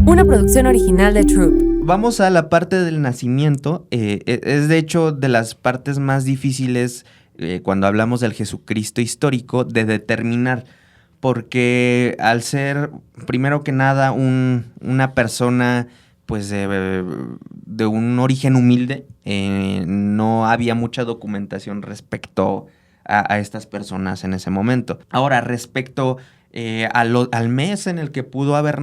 Una producción original de Troop. Vamos a la parte del nacimiento. Es de hecho de las partes más difíciles cuando hablamos del Jesucristo histórico de determinar. Porque al ser, primero que nada, una persona pues de un origen humilde, no había mucha documentación respecto a estas personas en ese momento. Ahora, respecto al mes en el que pudo haber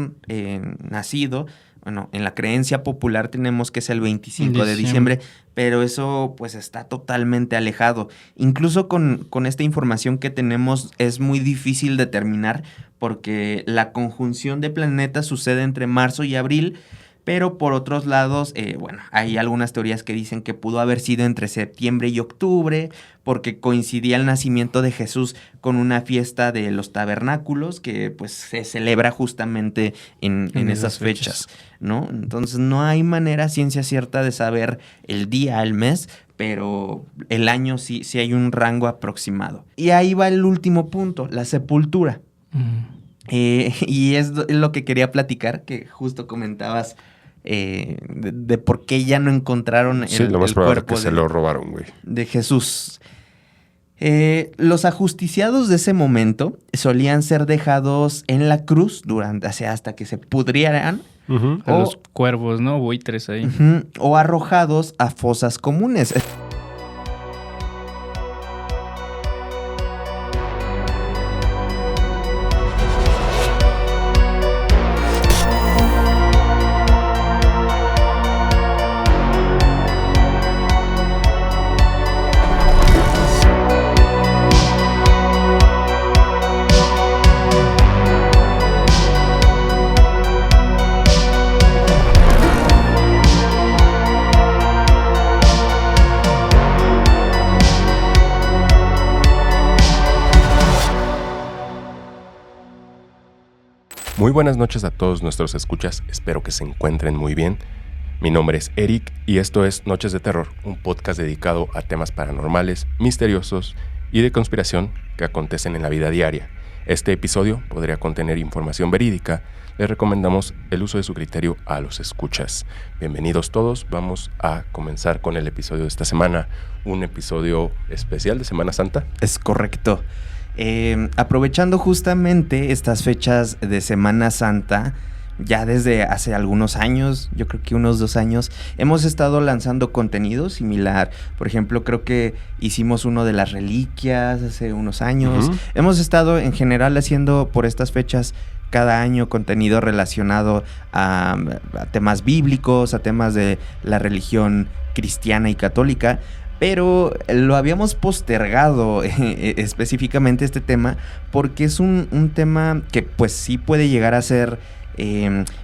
nacido, bueno, en la creencia popular tenemos que es el 25 de diciembre, pero eso pues está totalmente alejado. Incluso con esta información que tenemos es muy difícil determinar porque la conjunción de planetas sucede entre marzo y abril, pero por otros lados, bueno, hay algunas teorías que dicen que pudo haber sido entre septiembre y octubre, porque coincidía el nacimiento de Jesús con una fiesta de los tabernáculos, que pues se celebra justamente en esas fechas, ¿no? Entonces no hay manera ciencia cierta de saber el día, el mes, pero el año sí hay un rango aproximado. Y ahí va el último punto, la sepultura. Y es lo que quería platicar, que justo comentabas de por qué ya no encontraron el cuerpo que se lo robaron, güey, de Jesús. Los ajusticiados de ese momento solían ser dejados en la cruz hasta que se pudrieran. A los cuervos, ¿no? Buitres ahí. O arrojados a fosas comunes. Muy buenas noches a todos nuestros escuchas, espero que se encuentren muy bien. Mi nombre es Eric y esto es Noches de Terror, un podcast dedicado a temas paranormales, misteriosos y de conspiración que acontecen en la vida diaria. Este episodio podría contener información verídica, les recomendamos el uso de su criterio a los escuchas. Bienvenidos todos, vamos a comenzar con el episodio de esta semana, un episodio especial de Semana Santa. Es correcto. Aprovechando justamente estas fechas de Semana Santa, ya desde hace algunos años, yo creo que unos 2 años, hemos estado lanzando contenido similar. Por ejemplo, creo que hicimos uno de las reliquias hace unos años. Hemos estado en general haciendo por estas fechas cada año contenido relacionado a temas bíblicos, a temas de la religión cristiana y católica. Pero lo habíamos postergado específicamente este tema porque es un tema que pues sí puede llegar a ser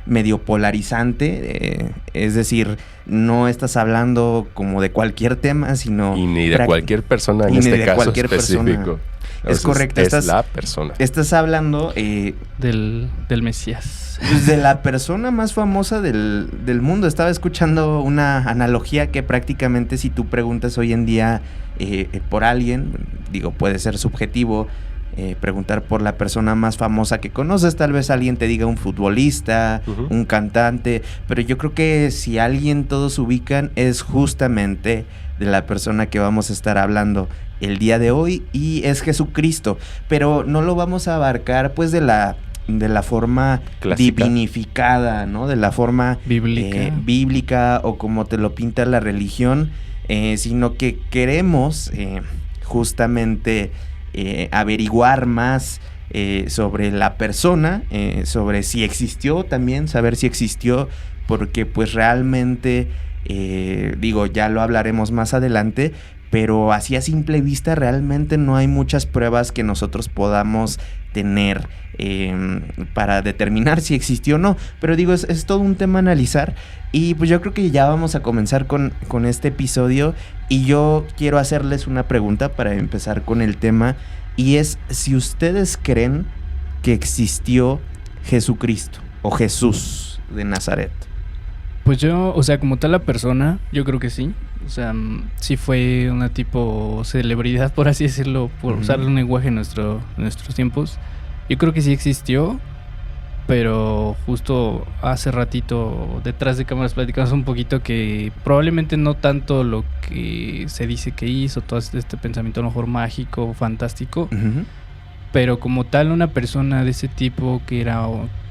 medio polarizante. Es decir, no estás hablando como de cualquier tema, sino... Y ni de cualquier persona en este caso específico. Es correcto. Es la persona. Estás hablando... del Mesías. Pues de la persona más famosa del mundo. Estaba escuchando una analogía que prácticamente si tú preguntas hoy en día por alguien, digo, puede ser subjetivo, preguntar por la persona más famosa que conoces, tal vez alguien te diga un futbolista, un cantante, pero yo creo que si alguien todos ubican es justamente de la persona que vamos a estar hablando el día de hoy y es Jesucristo, pero no lo vamos a abarcar pues de la forma clásica, divinificada, ¿no? De la forma bíblica o como te lo pinta la religión, sino que queremos justamente averiguar más sobre la persona, sobre si existió también, saber si existió, porque pues realmente, digo, ya lo hablaremos más adelante, pero así a simple vista realmente no hay muchas pruebas que nosotros podamos tener para determinar si existió o no, pero digo, es todo un tema a analizar y pues yo creo que ya vamos a comenzar con este episodio y yo quiero hacerles una pregunta para empezar con el tema y es si ustedes creen que existió Jesucristo o Jesús de Nazaret. Pues yo, o sea, como tal la persona, yo creo que sí. O sea, sí fue una tipo celebridad, por así decirlo, por usar un lenguaje en nuestros tiempos. Yo creo que sí existió, pero justo hace ratito detrás de cámaras platicamos un poquito que probablemente no tanto lo que se dice que hizo, todo este pensamiento a lo mejor mágico, fantástico, pero como tal una persona de ese tipo que era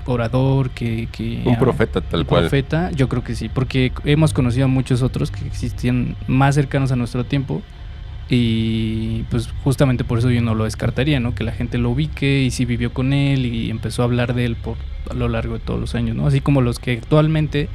orador, que un profeta tal cual. Profeta, yo creo que sí, porque hemos conocido a muchos otros que existían más cercanos a nuestro tiempo. Y pues justamente por eso yo no lo descartaría, ¿no? Que la gente lo ubique y sí vivió con él y empezó a hablar de él a lo largo de todos los años, ¿no? Así como los que actualmente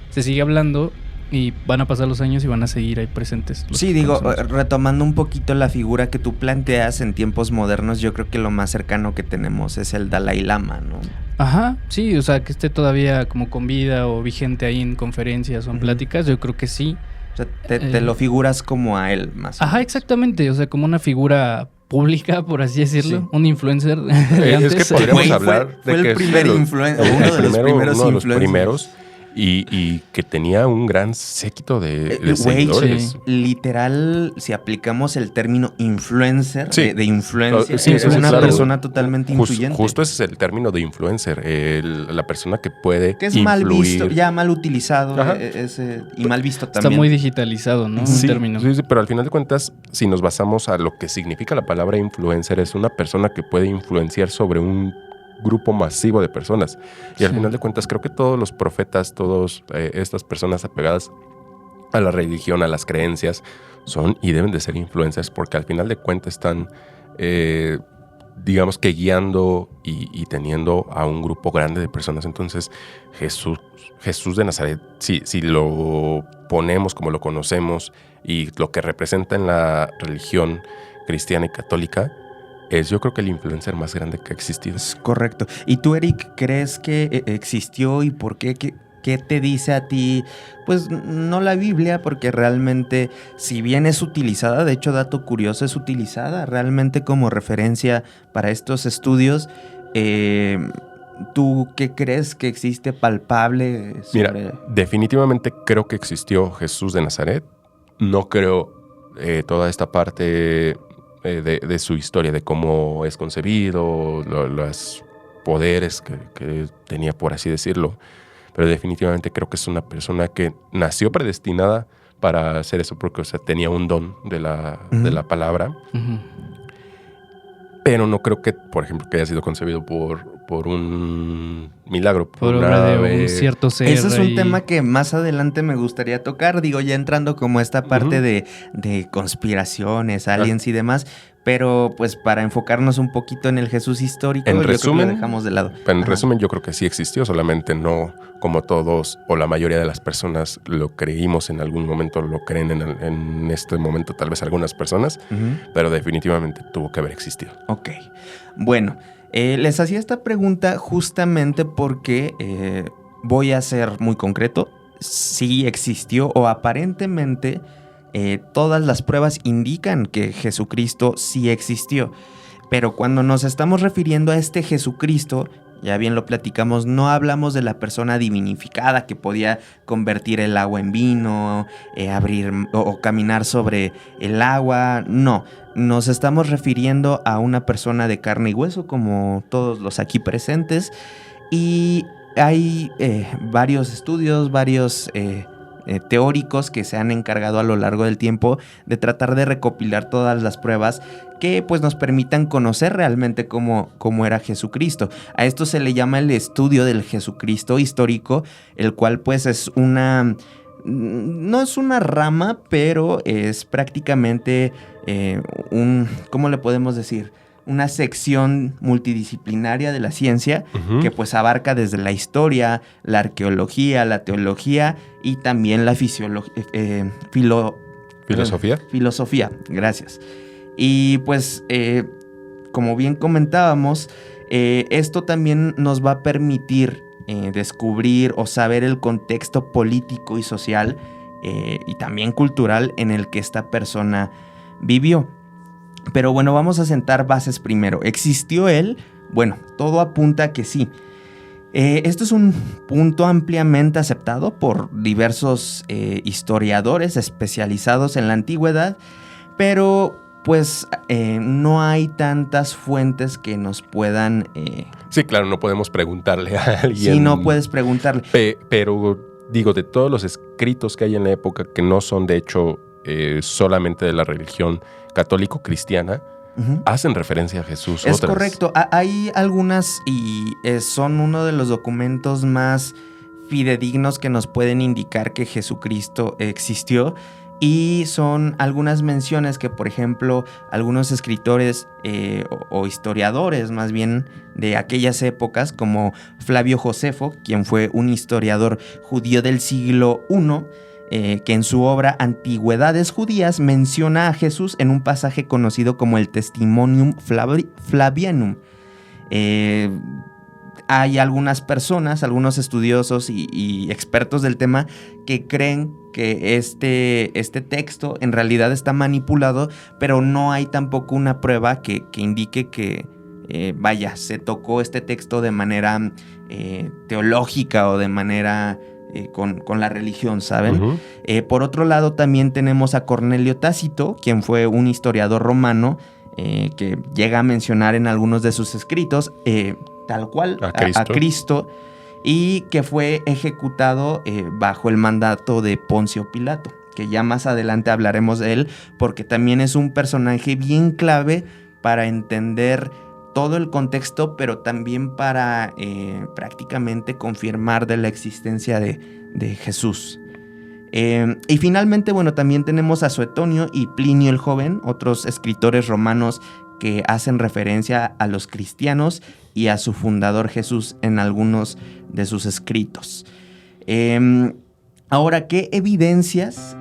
se sigue hablando y van a pasar los años y van a seguir ahí presentes. Sí, digo, retomando un poquito la figura que tú planteas en tiempos modernos, yo creo que lo más cercano que tenemos es el Dalai Lama, ¿no? Ajá, sí, o sea, que esté todavía como con vida o vigente ahí en conferencias o en pláticas, yo creo que sí. O sea, te lo figuras como a él, más o menos. Ajá, exactamente. O sea, como una figura pública, por así decirlo. Sí. Un influencer. Es que podríamos hablar fue de que el primer influencer. Uno de los primeros. Y que tenía un gran séquito de seguidores. Sí. Literal, si aplicamos el término influencer, sí. de influencia, sí, es una persona totalmente influyente. Justo ese es el término de influencer, la persona que puede que es influir. Mal visto, ya mal utilizado y mal visto también. Está muy digitalizado, ¿no? Sí, un término. Sí, pero al final de cuentas, si nos basamos a lo que significa la palabra influencer, es una persona que puede influenciar sobre un grupo masivo de personas. Y al final de cuentas creo que todos los profetas, todas estas personas apegadas a la religión, a las creencias, son y deben de ser influencers porque al final de cuentas están, digamos que guiando y teniendo a un grupo grande de personas. Entonces Jesús de Nazaret, si lo ponemos como lo conocemos y lo que representa en la religión cristiana y católica, es yo creo que el influencer más grande que ha existido. Es correcto. ¿Y tú, Eric, crees que existió y por qué? ¿Qué te dice a ti? Pues no la Biblia, porque realmente, si bien es utilizada, de hecho, dato curioso, es utilizada realmente como referencia para estos estudios. ¿Tú qué crees que existe palpable sobre...? Mira, definitivamente creo que existió Jesús de Nazaret. No creo toda esta parte... De su historia, de cómo es concebido, los poderes que tenía, por así decirlo. Pero definitivamente creo que es una persona que nació predestinada para hacer eso, porque tenía un don de la palabra. Pero no creo que, por ejemplo, que haya sido concebido por un milagro. Por obra de un cierto ser. Ese es un tema que más adelante me gustaría tocar. Digo, ya entrando como esta parte de conspiraciones, aliens y demás. Pero pues para enfocarnos un poquito en el Jesús histórico, yo creo que lo dejamos de lado. En resumen, yo creo que sí existió, solamente no como todos o la mayoría de las personas lo creímos en algún momento, lo creen en este momento tal vez algunas personas, pero definitivamente tuvo que haber existido. Ok, bueno, les hacía esta pregunta justamente porque voy a ser muy concreto. Sí existió o aparentemente... todas las pruebas indican que Jesucristo sí existió, pero cuando nos estamos refiriendo a este Jesucristo, ya bien lo platicamos, no hablamos de la persona divinificada que podía convertir el agua en vino, abrir o caminar sobre el agua, no, nos estamos refiriendo a una persona de carne y hueso como todos los aquí presentes, y hay varios estudios, varios... teóricos que se han encargado a lo largo del tiempo de tratar de recopilar todas las pruebas que pues nos permitan conocer realmente cómo era Jesucristo. A esto se le llama el estudio del Jesucristo histórico, el cual pues es no es una rama, pero es prácticamente ¿cómo le podemos decir? Una sección multidisciplinaria de la ciencia que pues abarca desde la historia, la arqueología, la teología y también la filosofía. Filosofía, gracias. Y pues como bien comentábamos, esto también nos va a permitir descubrir o saber el contexto político y social y también cultural en el que esta persona vivió. Pero bueno, vamos a sentar bases primero. ¿Existió él? Bueno, todo apunta a que sí. Esto es un punto ampliamente aceptado por diversos historiadores especializados en la antigüedad, pero pues no hay tantas fuentes que nos puedan... Sí, claro, no podemos preguntarle a alguien. Sí, no puedes preguntarle. Pero digo, de todos los escritos que hay en la época, que no son de hecho solamente de la religión católico-cristiana, hacen referencia a Jesús. Es otras. correcto. Hay algunas y son uno de los documentos más fidedignos que nos pueden indicar que Jesucristo existió. Y son algunas menciones que, por ejemplo, algunos escritores o historiadores más bien de aquellas épocas, como Flavio Josefo, quien fue un historiador judío del siglo I, que en su obra Antigüedades Judías menciona a Jesús en un pasaje conocido como el Testimonium Flavianum. Hay algunas personas, algunos estudiosos y expertos del tema que creen que este texto en realidad está manipulado, pero no hay tampoco una prueba que indique que, se tocó este texto de manera teológica o de manera con la religión, ¿saben? Por otro lado, también tenemos a Cornelio Tácito, quien fue un historiador romano que llega a mencionar en algunos de sus escritos tal cual a Cristo, y que fue ejecutado bajo el mandato de Poncio Pilato, que ya más adelante hablaremos de él, porque también es un personaje bien clave para entender todo el contexto, pero también para prácticamente confirmar de la existencia de Jesús. Y finalmente, bueno, también tenemos a Suetonio y Plinio el Joven, otros escritores romanos que hacen referencia a los cristianos y a su fundador Jesús en algunos de sus escritos. Ahora, ¿qué evidencias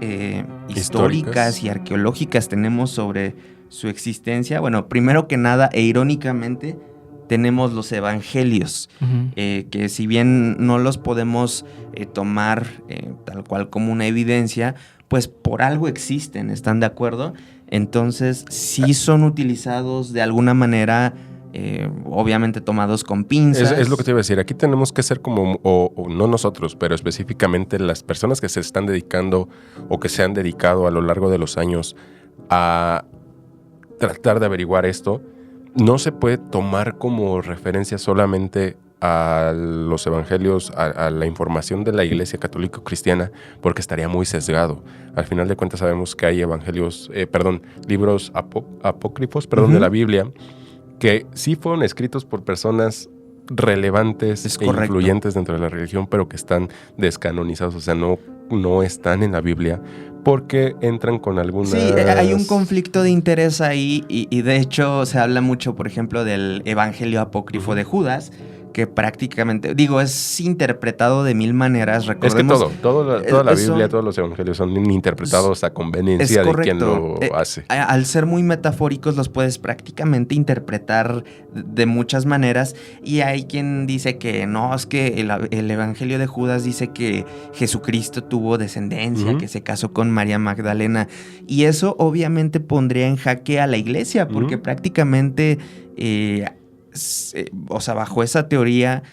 históricas y arqueológicas tenemos sobre su existencia? Bueno, primero que nada, e irónicamente, tenemos los evangelios, que si bien no los podemos tomar tal cual como una evidencia, pues por algo existen, ¿están de acuerdo? Entonces, sí son utilizados de alguna manera, obviamente tomados con pinzas. Es lo que te iba a decir. Aquí tenemos que ser como, o no nosotros, pero específicamente las personas que se están dedicando o que se han dedicado a lo largo de los años a tratar de averiguar esto. No se puede tomar como referencia solamente a los evangelios, a la información de la Iglesia Católica Cristiana, porque estaría muy sesgado. Al final de cuentas sabemos que hay libros apócrifos, de la Biblia, que sí fueron escritos por personas relevantes e influyentes dentro de la religión, pero que están descanonizados, o sea, no están en la Biblia, porque entran con algunas... Sí, hay un conflicto de interés ahí, y de hecho se habla mucho, por ejemplo, del Evangelio apócrifo de Judas, que prácticamente, es interpretado de mil maneras. Recordemos, es que toda la Biblia, todos los evangelios son interpretados a conveniencia de quien lo hace. Al ser muy metafóricos, los puedes prácticamente interpretar de muchas maneras, y hay quien dice que no, es que el Evangelio de Judas dice que Jesucristo tuvo descendencia, que se casó con María Magdalena, y eso obviamente pondría en jaque a la iglesia, porque prácticamente... bajo esa teoría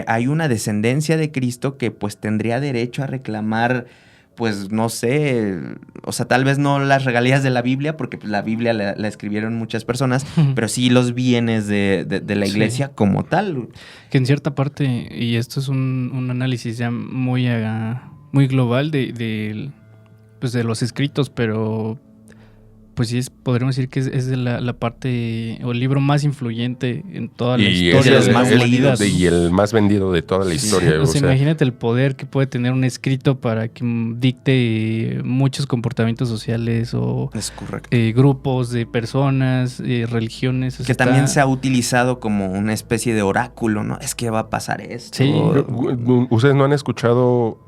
hay una descendencia de Cristo que pues tendría derecho a reclamar, pues no sé, tal vez no las regalías de la Biblia, porque pues, la Biblia la escribieron muchas personas, pero sí los bienes de la iglesia como tal. Que en cierta parte, y esto es un análisis ya muy global de los escritos, pero... pues sí, podríamos decir que es de la parte o el libro más influyente en toda la historia. Es más leídos. Y el más vendido de toda la historia. O sea, imagínate el poder que puede tener un escrito para que dicte muchos comportamientos sociales o grupos de personas, religiones. Que también se ha utilizado como una especie de oráculo, ¿no? Es que va a pasar esto. Sí. ¿Ustedes no han escuchado,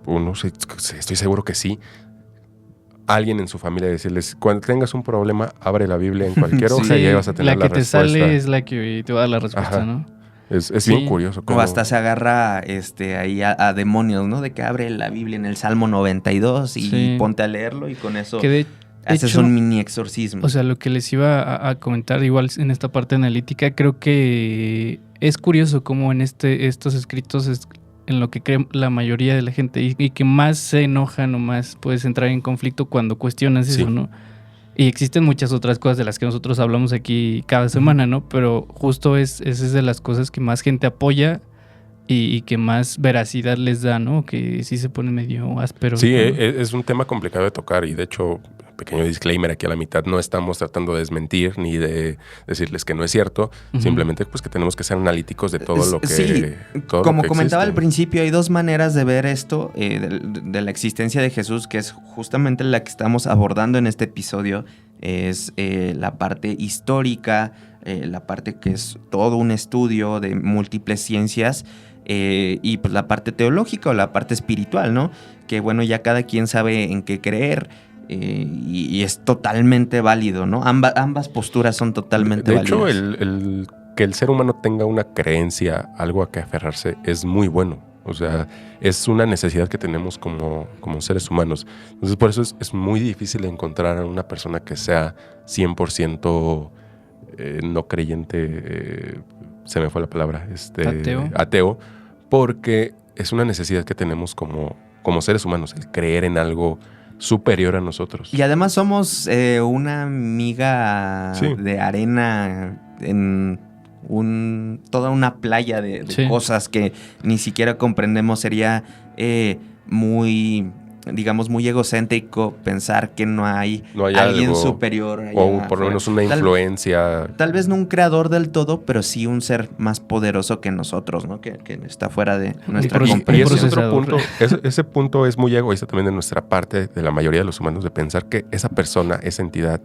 o no sé, estoy seguro que sí, alguien en su familia decirles, cuando tengas un problema, abre la Biblia en cualquier hoja y ahí vas a tener la respuesta? La que te sale es la que te va a dar la respuesta, Ajá. ¿no? Es bien curioso. O hasta se agarra ahí a demonios, ¿no? De que abre la Biblia en el Salmo 92 y ponte a leerlo, y con eso haces un mini exorcismo. O sea, lo que les iba a comentar igual en esta parte analítica, creo que es curioso cómo en estos escritos es en lo que cree la mayoría de la gente y que más se enojan o más puedes entrar en conflicto cuando cuestionas eso, ¿no? Y existen muchas otras cosas de las que nosotros hablamos aquí cada semana, ¿no? Pero justo esa es de las cosas que más gente apoya y que más veracidad les da, ¿no? Que sí se pone medio áspero. Sí, ¿no? es un tema complicado de tocar y de hecho, pequeño disclaimer aquí a la mitad, no estamos tratando de desmentir ni de decirles que no es cierto, simplemente pues que tenemos que ser analíticos de todo lo que Sí, todo como lo que comentaba existe. al principio, hay dos maneras de ver esto, de la existencia de Jesús, que es justamente la que estamos abordando en este episodio, es la parte histórica, la parte que es todo un estudio de múltiples ciencias, y pues la parte teológica o la parte espiritual, ¿no? Que bueno, ya cada quien sabe en qué creer. Y es totalmente válido, ¿no? Ambas posturas son totalmente válidas. De hecho, que el ser humano tenga una creencia, algo a que aferrarse, es muy bueno. O sea, es una necesidad que tenemos como seres humanos. Entonces, por eso es muy difícil encontrar a una persona que sea 100% no creyente, se me fue la palabra, ateo, porque es una necesidad que tenemos como seres humanos, el creer en algo superior a nosotros. Y además somos una miga de arena en toda una playa de cosas que ni siquiera comprendemos. Sería muy, digamos, muy egocéntrico pensar que no hay alguien algo superior allá o por lo menos una influencia. Tal vez no un creador del todo, pero sí un ser más poderoso que nosotros, ¿no? Que está fuera de nuestra comprensión. Y ese es otro punto. Ese punto es muy egoísta también de nuestra parte, de la mayoría de los humanos, de pensar que esa persona, esa entidad,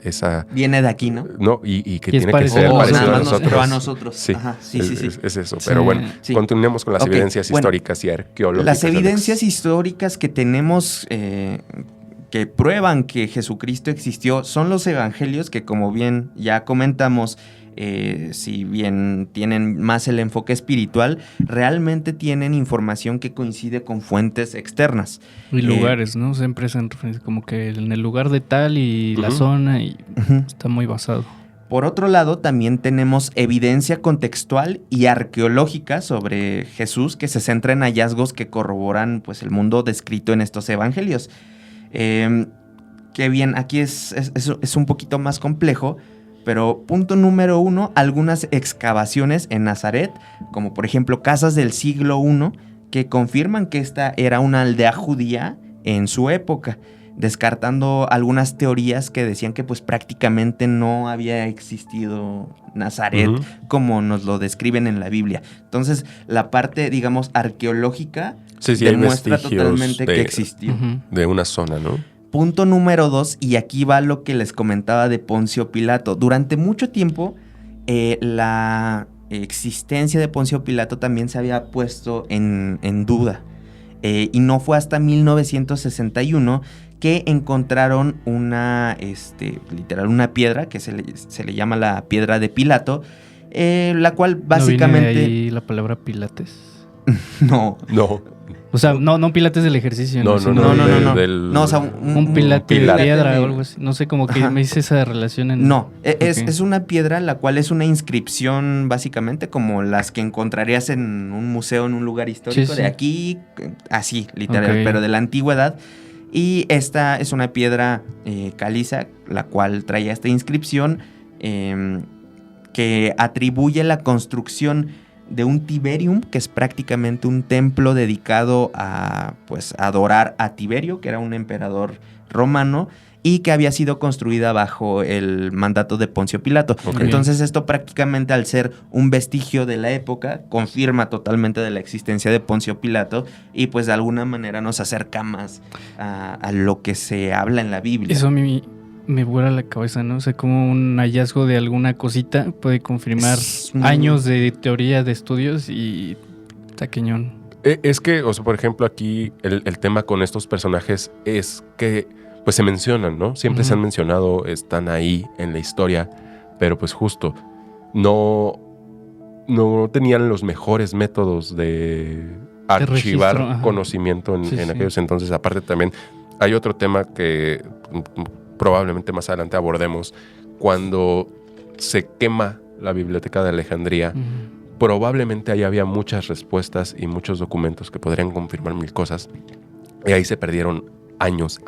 viene de aquí, ¿no? No, y que tiene que ser parecido a nosotros. Pero a nosotros. Sí, ajá, sí. Es eso. Sí. Pero bueno, continuemos con las evidencias históricas y arqueológicas. Las evidencias históricas que tenemos que prueban que Jesucristo existió son los evangelios, que como bien ya comentamos, si bien tienen más el enfoque espiritual, realmente tienen información que coincide con fuentes externas. Y lugares, ¿no? Siempre se como que en el lugar de tal y la zona, y está muy basado. Por otro lado, también tenemos evidencia contextual y arqueológica sobre Jesús que se centra en hallazgos que corroboran pues, el mundo descrito en estos evangelios. Que bien, aquí es un poquito más complejo, pero punto número 1, algunas excavaciones en Nazaret, como por ejemplo casas del siglo I, que confirman que esta era una aldea judía en su época, descartando algunas teorías que decían que pues prácticamente no había existido Nazaret como nos lo describen en la Biblia. Entonces, la parte, digamos, arqueológica demuestra totalmente que existió. De una zona, ¿no? Punto número 2, y aquí va lo que les comentaba de Poncio Pilato. Durante mucho tiempo, la existencia de Poncio Pilato también se había puesto en duda. Y no fue hasta 1961 que encontraron literal una piedra que se le llama la piedra de Pilato, la cual básicamente... ¿No viene de ahí la palabra pilates? No. O sea, no pilates del ejercicio. No. O sea, un pilate de piedra o algo así. No sé, como que me hice esa relación. No, es una piedra la cual es una inscripción básicamente como las que encontrarías en un museo, en un lugar histórico de aquí, así, literal, pero de la antigüedad. Y esta es una piedra caliza, la cual traía esta inscripción que atribuye la construcción de un Tiberium, que es prácticamente un templo dedicado a adorar a Tiberio, que era un emperador romano, y que había sido construida bajo el mandato de Poncio Pilato. Entonces esto prácticamente, al ser un vestigio de la época, confirma totalmente de la existencia de Poncio Pilato y pues de alguna manera nos acerca más a lo que se habla en la Biblia. Eso a mí me vuela la cabeza, ¿no? O sea, como un hallazgo de alguna cosita puede confirmar años de teoría, de estudios, y está cañón. Es que, o sea, por ejemplo, aquí el tema con estos personajes es que pues se mencionan, ¿no? Siempre se han mencionado, están ahí en la historia, pero pues justo no tenían los mejores métodos de archivar conocimiento en aquellos entonces. Aparte también hay otro tema que probablemente más adelante abordemos. Cuando se quema la biblioteca de Alejandría, probablemente ahí había muchas respuestas y muchos documentos que podrían confirmar mil cosas, y ahí se perdieron años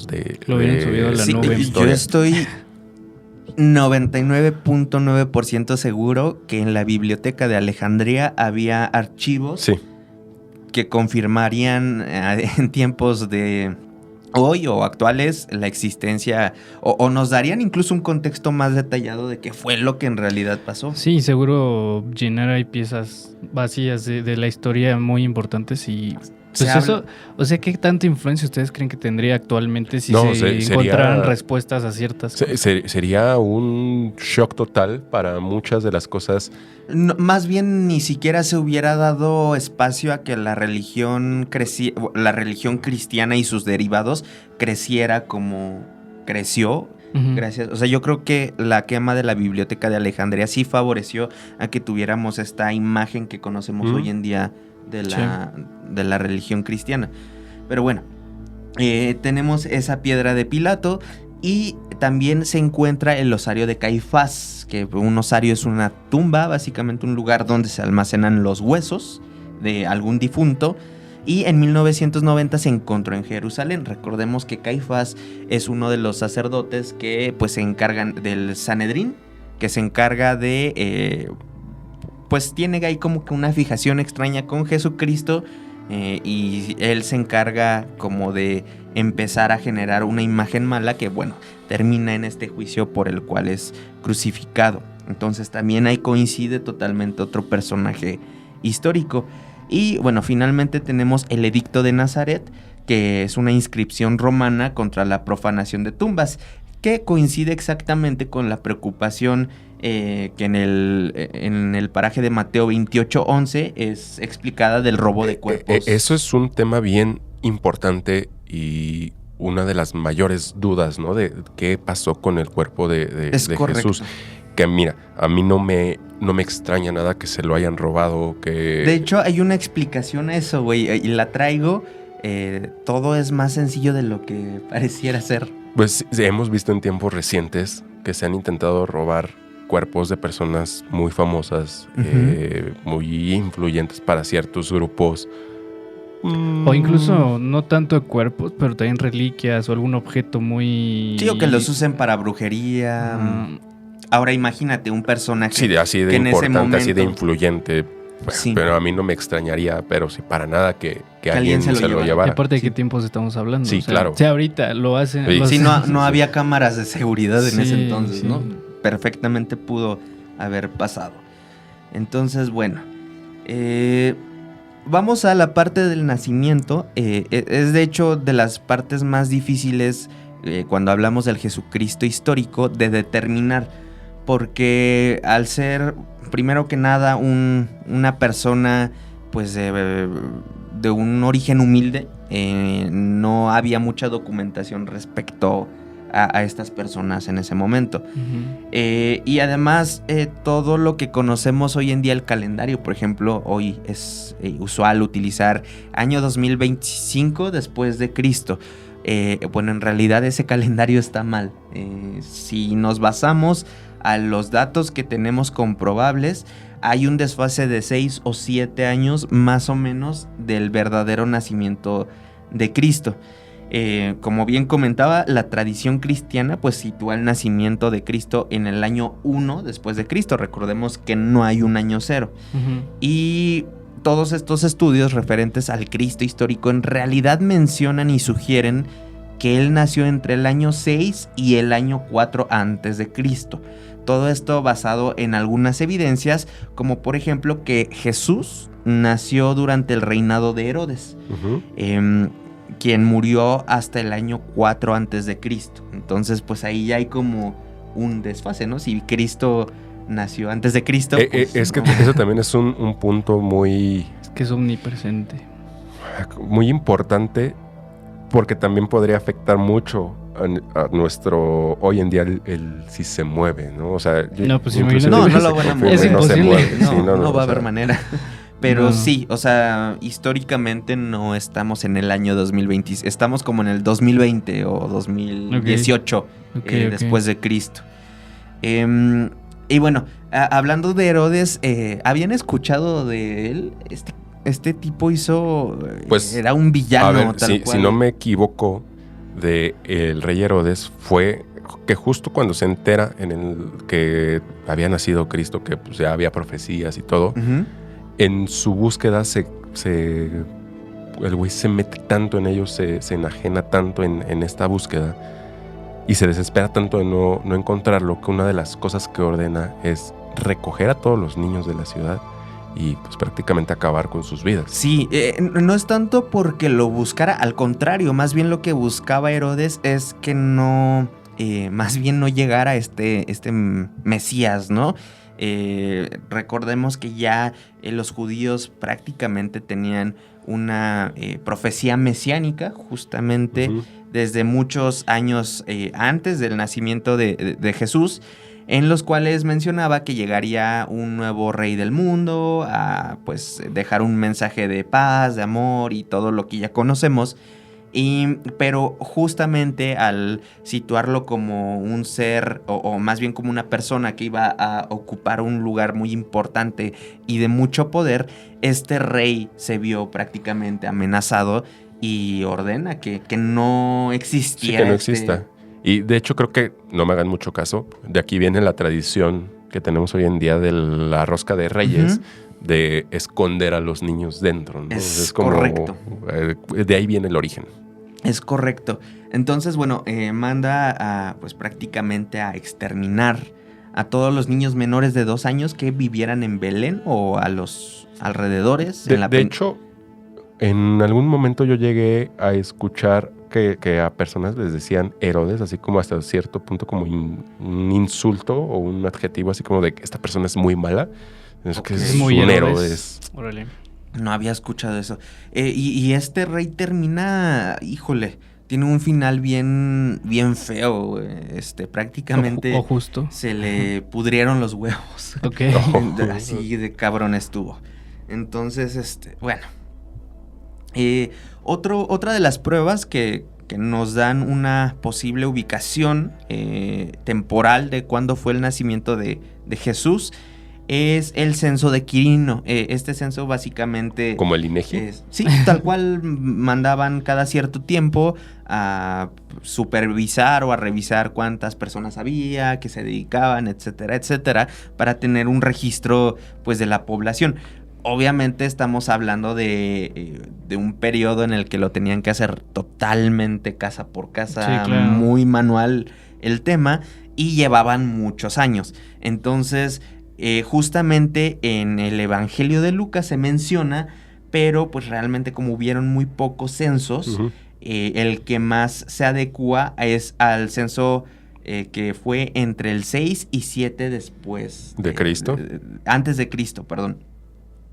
de Lo hubieran subido a la nube. Yo estoy 99.9% seguro que en la biblioteca de Alejandría había archivos Sí, que confirmarían en tiempos de hoy o actuales la existencia o nos darían incluso un contexto más detallado de qué fue lo que en realidad pasó. Sí, seguro llenar ahí piezas vacías de la historia muy importantes y... Pues eso, o sea, ¿qué tanta influencia ustedes creen que tendría actualmente si encontraran respuestas a ciertas cosas? sería un shock total para muchas de las cosas. No, más bien ni siquiera se hubiera dado espacio a que la religión cristiana y sus derivados creciera como creció. Gracias. O sea, yo creo que la quema de la biblioteca de Alejandría sí favoreció a que tuviéramos esta imagen que conocemos hoy en día de la religión cristiana. Pero bueno, tenemos esa piedra de Pilato y también se encuentra el osario de Caifás, que un osario es una tumba, básicamente un lugar donde se almacenan los huesos de algún difunto. Y en 1990 se encontró en Jerusalén. Recordemos que Caifás es uno de los sacerdotes que pues se encargan del Sanedrín, que se encarga de... pues tiene ahí como que una fijación extraña con Jesucristo y él se encarga como de empezar a generar una imagen mala que, bueno, termina en este juicio por el cual es crucificado. Entonces también ahí coincide totalmente otro personaje histórico. Y bueno, finalmente tenemos el Edicto de Nazaret, que es una inscripción romana contra la profanación de tumbas, que coincide exactamente con la preocupación que en el paraje de Mateo 28:11 es explicada del robo de cuerpos. Eso es un tema bien importante y una de las mayores dudas, ¿no? De qué pasó con el cuerpo de Jesús. Que mira, a mí no me extraña nada que se lo hayan robado. De hecho, hay una explicación a eso, güey, y la traigo. Todo es más sencillo de lo que pareciera ser. Pues hemos visto en tiempos recientes que se han intentado robar cuerpos de personas muy famosas, muy influyentes para ciertos grupos. O incluso no tanto de cuerpos, pero también reliquias o algún objeto muy... Sí, o que los usen para brujería. Ahora imagínate un personaje así de que importante, en ese momento, así de influyente. Sí. Pero a mí no me extrañaría, pero sí, para nada que alguien se lo llevara. Y aparte de qué tiempos estamos hablando. Sí, claro. O sea, ahorita lo hacen... Sí, no había cámaras de seguridad en ese entonces, ¿no? Perfectamente pudo haber pasado. Entonces, bueno, vamos a la parte del nacimiento. Es de hecho de las partes más difíciles cuando hablamos del Jesucristo histórico de determinar, porque al ser, primero que nada, una persona pues de un origen humilde, no había mucha documentación respecto a estas personas en ese momento. Y además, todo lo que conocemos hoy en día, el calendario, por ejemplo, hoy es usual utilizar año 2025 después de Cristo. Bueno, en realidad ese calendario está mal. Si nos basamos a los datos que tenemos comprobables, hay un desfase de 6 o 7 años más o menos del verdadero nacimiento de Cristo. Como bien comentaba, la tradición cristiana pues sitúa el nacimiento de Cristo en el año 1 después de Cristo. Recordemos que no hay un año 0. Y todos estos estudios referentes al Cristo histórico en realidad mencionan y sugieren que él nació entre el año 6 y el año 4 antes de Cristo. Todo esto basado en algunas evidencias, como por ejemplo que Jesús nació durante el reinado de Herodes, quien murió hasta el año 4 antes de Cristo. Entonces, pues ahí ya hay como un desfase, ¿no? Si Cristo nació antes de Cristo, pues, es que eso también es un punto muy... Es que es omnipresente. Muy importante, porque también podría afectar mucho a nuestro hoy en día el si se mueve, ¿no? O sea, no, pues no lo van a mover. Es imposible. No va a haber manera. Pero sí, o sea, históricamente no estamos en el año 2020, estamos como en el 2020 o 2018 después de Cristo. Y bueno, hablando de Herodes, ¿habían escuchado de él? este tipo hizo... Pues, era un villano, a ver, tal cual. si no me equivoco, de el rey Herodes fue que justo cuando se entera en el que había nacido Cristo, que pues ya había profecías y todo, Ujú. en su búsqueda el güey se mete tanto en ellos, se enajena tanto en esta búsqueda y se desespera tanto de no encontrarlo, que una de las cosas que ordena es recoger a todos los niños de la ciudad y pues prácticamente acabar con sus vidas. Sí, no es tanto porque lo buscara, al contrario, más bien lo que buscaba Herodes es que no, más bien no llegara este Mesías, ¿no? Recordemos que ya los judíos prácticamente tenían una profecía mesiánica, justamente Ujú. desde muchos años antes del nacimiento de Jesús, en los cuales mencionaba que llegaría un nuevo rey del mundo a pues dejar un mensaje de paz, de amor y todo lo que ya conocemos. Pero justamente al situarlo como un ser, o más bien como una persona que iba a ocupar un lugar muy importante y de mucho poder, este rey se vio prácticamente amenazado y ordena que no Sí, existiera. que no exista. Y de hecho creo que, no me hagan mucho caso, de aquí viene la tradición que tenemos hoy en día de la rosca de Reyes, de esconder a los niños dentro, ¿no? Es correcto. De ahí viene el origen. Es correcto. Entonces, bueno, manda pues prácticamente a exterminar a todos los niños menores de 2 años que vivieran en Belén o a los alrededores. De hecho, en algún momento yo llegué a escuchar que a personas les decían Herodes, así como hasta cierto punto como un insulto o un adjetivo así como de que esta persona es muy mala. Es que es muy un Herodes. Órale. No había escuchado eso. Y este rey termina, híjole, tiene un final bien feo. Prácticamente O justo. se le pudrieron los huevos. Ok. Así de cabrón estuvo. Entonces, bueno. Otra de las pruebas que nos dan una posible ubicación temporal de cuándo fue el nacimiento de Jesús es el censo de Quirino. Este censo básicamente... Como el INEGI. Sí, tal cual mandaban cada cierto tiempo a supervisar o a revisar cuántas personas había, que se dedicaban, etcétera, etcétera, para tener un registro pues de la población. Obviamente estamos hablando de un periodo en el que lo tenían que hacer totalmente casa por casa, Sí, claro. muy manual el tema, y llevaban muchos años. Entonces, justamente en el Evangelio de Lucas se menciona, pero pues realmente como hubieron muy pocos censos, Uh-huh. El que más se adecua es al censo que fue entre el 6 y 7 después ¿De Cristo? Antes de Cristo, perdón.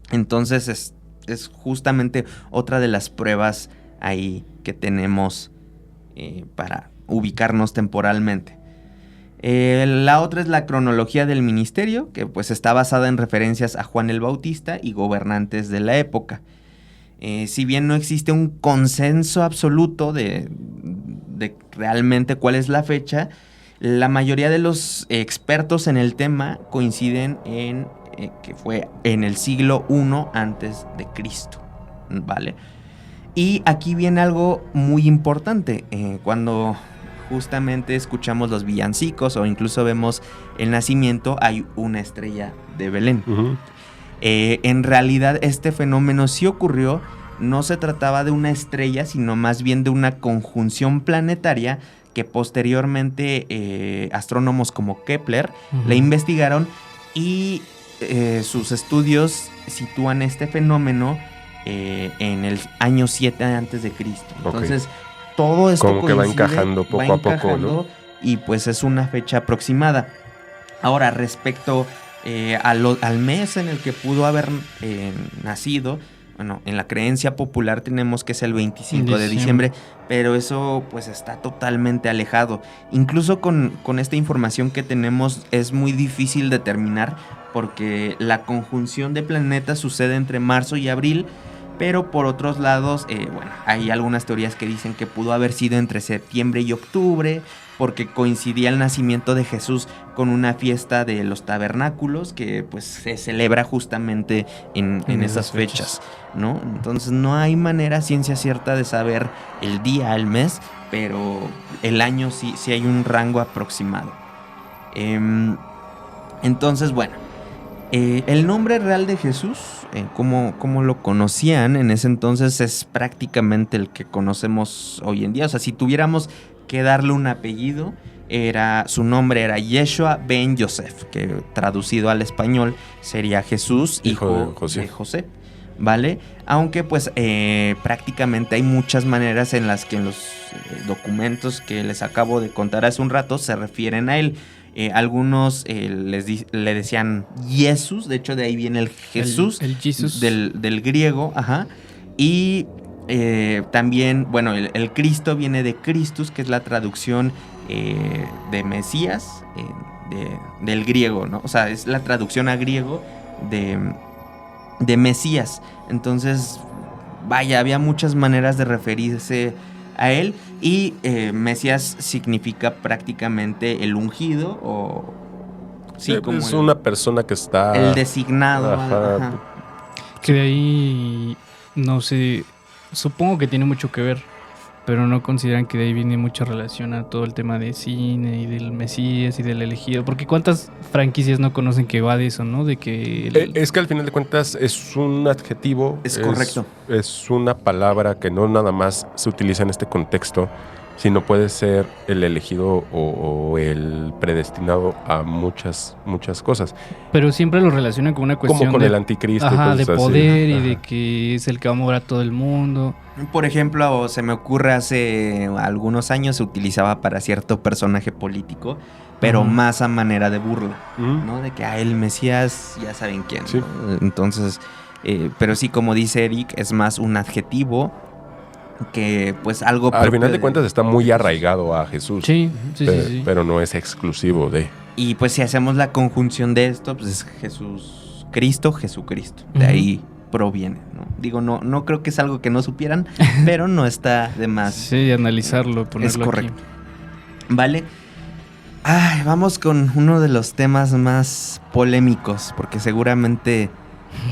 Entonces es justamente otra de las pruebas ahí que tenemos para ubicarnos temporalmente. La otra es la cronología del ministerio, que pues está basada en referencias a Juan el Bautista y gobernantes de la época. Si bien no existe un consenso absoluto de realmente cuál es la fecha, la mayoría de los expertos en el tema coinciden en que fue en el siglo I antes de Cristo, ¿vale? Y aquí viene algo muy importante. Cuando justamente escuchamos los villancicos o incluso vemos el nacimiento, hay una estrella de Belén. Uh-huh. En realidad este fenómeno sí ocurrió, no se trataba de una estrella, sino más bien de una conjunción planetaria que posteriormente astrónomos como Kepler la investigaron y sus estudios sitúan este fenómeno en el año 7 antes de Cristo. Entonces, todo esto como que va encajando poco a poco, ¿no? Y pues es una fecha aproximada. Ahora, respecto al mes en el que pudo haber nacido, bueno, en la creencia popular tenemos que es el 25 de diciembre, pero eso pues está totalmente alejado. Incluso con esta información que tenemos es muy difícil determinar porque la conjunción de planetas sucede entre marzo y abril, Pero por otros lados, bueno, hay algunas teorías que dicen que pudo haber sido entre septiembre y octubre, porque coincidía el nacimiento de Jesús con una fiesta de los tabernáculos que pues se celebra justamente en esas fechas, ¿no? Entonces no hay manera ciencia cierta de saber el día, el mes, pero el año sí hay un rango aproximado. Entonces, bueno, el nombre real de Jesús, como lo conocían en ese entonces, es prácticamente el que conocemos hoy en día. O sea, si tuviéramos que darle un apellido, su nombre era Yeshua ben Yosef, que traducido al español sería Jesús, hijo de José, ¿vale? Aunque pues prácticamente hay muchas maneras en las que en los documentos que les acabo de contar hace un rato se refieren a él. Algunos le decían Jesús, de hecho de ahí viene el Jesús, el Jesus. del griego, ajá. Y también, bueno, el Cristo viene de Christus, que es la traducción de Mesías, del griego, ¿no? O sea, es la traducción a griego de Mesías. Entonces, vaya, había muchas maneras de referirse a él, y Mesías significa prácticamente el ungido, o sí, como es una persona que está... el designado. Ajá. Que de ahí, no sé, supongo que tiene mucho que ver, pero no consideran que de ahí viene mucha relación a todo el tema de cine y del Mesías y del elegido, porque cuántas franquicias no conocen que va de eso, ¿no? De que es que al final de cuentas es un adjetivo. Es correcto. Es una palabra que no nada más se utiliza en este contexto, sino puede ser el elegido o el predestinado a muchas cosas. Pero siempre lo relacionan con una cuestión como con el anticristo. Ajá, de poder así. Y de que es el que va a mover a todo el mundo. Por ejemplo, se me ocurre hace algunos años se utilizaba para cierto personaje político, pero más a manera de burla, ¿no? De que el Mesías, ya saben quién, sí. ¿no? Entonces, pero sí, como dice Eric, es más un adjetivo que pues algo... Al final de cuentas está muy arraigado a Jesús. Sí. Pero no es exclusivo de... Y pues si hacemos la conjunción de esto, pues es Jesús Cristo, Jesucristo. De ahí proviene, ¿no? Digo, no creo que es algo que no supieran, pero no está de más. Sí, analizarlo, ponerlo es correcto. aquí. Vale. Vamos con uno de los temas más polémicos, porque seguramente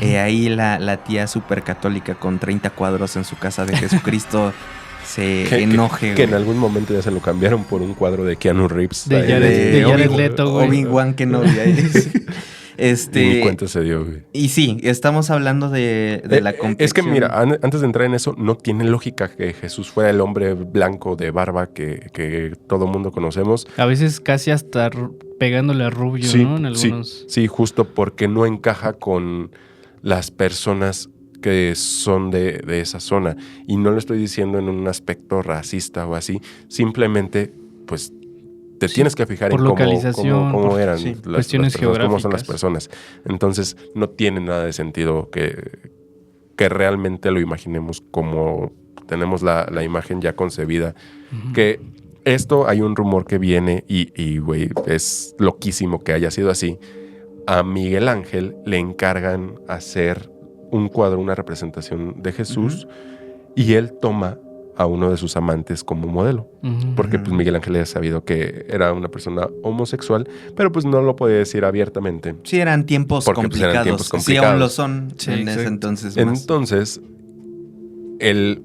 ahí la tía súper católica con 30 cuadros en su casa de Jesucristo se enoje. Que en algún momento ya se lo cambiaron por un cuadro de Keanu Reeves. De Jared Leto, güey. Obi-Wan Kenobi. Ni cuenta se dio, güey. Y sí, estamos hablando de la complexión. Es que mira, antes de entrar en eso, no tiene lógica que Jesús fuera el hombre blanco de barba que todo mundo conocemos. A veces casi hasta pegándole a Rubio, sí, ¿no? En algunos... Sí, justo porque no encaja con las personas que son de esa zona. Y no lo estoy diciendo en un aspecto racista o así. Simplemente, pues, te tienes que fijar por en localización, cómo eran cuestiones geográficas. cómo son las personas. Entonces, no tiene nada de sentido que realmente lo imaginemos como tenemos la imagen ya concebida. Que esto, hay un rumor que viene y güey, es loquísimo que haya sido así. A Miguel Ángel le encargan hacer un cuadro, una representación de Jesús, y él toma a uno de sus amantes como modelo. Porque pues Miguel Ángel había sabido que era una persona homosexual, pero pues no lo podía decir abiertamente. Sí, eran tiempos complicados. Eran tiempos Sí, aún lo son en ese entonces. Entonces, él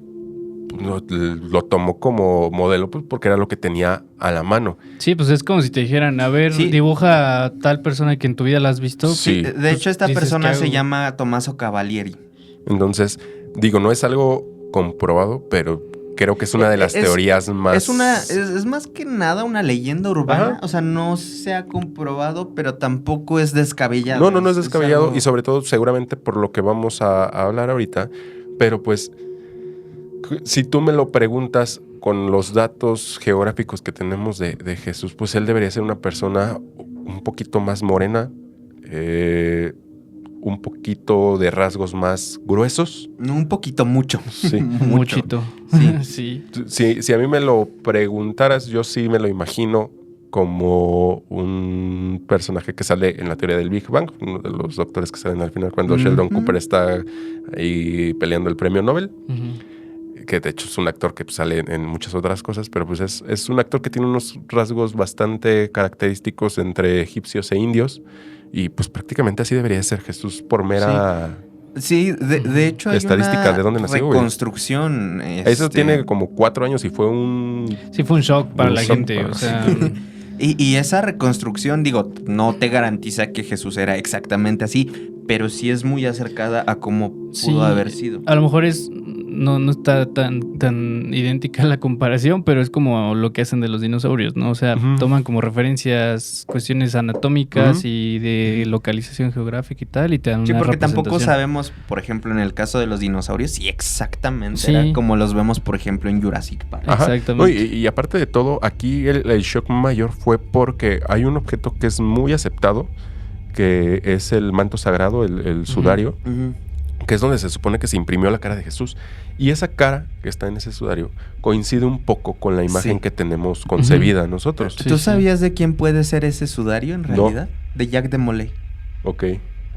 lo tomó como modelo pues, porque era lo que tenía a la mano. Sí, pues es como si te dijeran, a ver, dibuja a tal persona que en tu vida la has visto. Sí. De hecho, esta persona se llama Tommaso Cavalieri. Entonces, digo, no es algo comprobado, pero creo que es una de las teorías más... Es más que nada una leyenda urbana. Ajá. O sea, no se ha comprobado, pero tampoco es descabellado. No es descabellado. Y sobre todo, seguramente por lo que vamos a hablar ahorita. Pero pues, si tú me lo preguntas con los datos geográficos que tenemos de Jesús, pues él debería ser una persona un poquito más morena, un poquito de rasgos más gruesos. Un poquito, mucho. Sí. Muchito. Sí. Si a mí me lo preguntaras, yo sí me lo imagino como un personaje que sale en la teoría del Big Bang, uno de los doctores que salen al final cuando Sheldon Cooper está ahí peleando el premio Nobel. Que de hecho es un actor que sale en muchas otras cosas, pero pues es un actor que tiene unos rasgos bastante característicos entre egipcios e indios, y pues prácticamente así debería ser Jesús por mera... Sí, de hecho hay estadística una de dónde nació, reconstrucción. Eso tiene como 4 años y fue un... Sí, fue un shock para la gente, para- o sea... Y esa reconstrucción, digo, no te garantiza que Jesús era exactamente así, pero sí es muy acercada a cómo pudo haber sido. A lo mejor no está tan idéntica la comparación, pero es como lo que hacen de los dinosaurios, ¿no? O sea, toman como referencias cuestiones anatómicas y de localización geográfica y tal, y te dan Sí, una porque tampoco representación. sabemos, por ejemplo, en el caso de los dinosaurios, si exactamente Sí. era como los vemos, por ejemplo, en Jurassic Park. Ajá. Exactamente. No, y aparte de todo, aquí el shock mayor fue porque hay un objeto que es muy aceptado, que es el manto sagrado, el sudario, que es donde se supone que se imprimió la cara de Jesús. Y esa cara que está en ese sudario coincide un poco con la imagen que tenemos concebida nosotros. Sí, ¿Tú sí. sabías de quién puede ser ese sudario en No. realidad? De Jacques de Molay. Ok.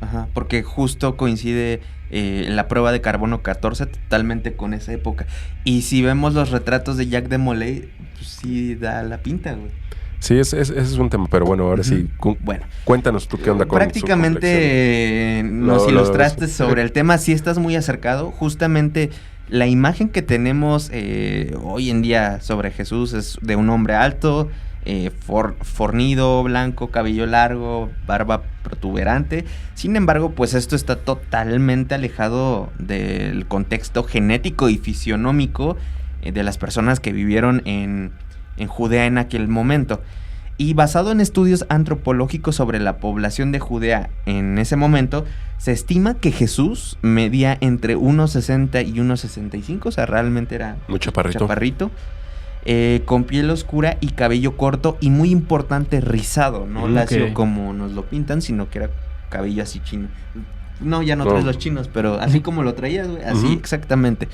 Ajá, porque justo coincide la prueba de carbono 14 totalmente con esa época. Y si vemos los retratos de Jacques de Molay, pues sí da la pinta, güey. Sí, ese es un tema, pero bueno, ahora sí, Bueno, cuéntanos tú qué onda con su complexión. prácticamente nos Lo- ilustraste sobre el tema, sí estás muy acercado. Justamente la imagen que tenemos hoy en día sobre Jesús es de un hombre alto, fornido, blanco, cabello largo, barba protuberante. Sin embargo, pues esto está totalmente alejado del contexto genético y fisionómico de las personas que vivieron en Judea en aquel momento. Y basado en estudios antropológicos sobre la población de Judea en ese momento, se estima que Jesús medía entre 1,60 y 1,65, o sea, realmente era Muy chaparrito. con piel oscura y cabello corto y muy importante rizado, no Ok. lacio como nos lo pintan, sino que era cabello así chino. No, ya no No. traes los chinos, pero así como lo traías, güey, así Ujú. exactamente.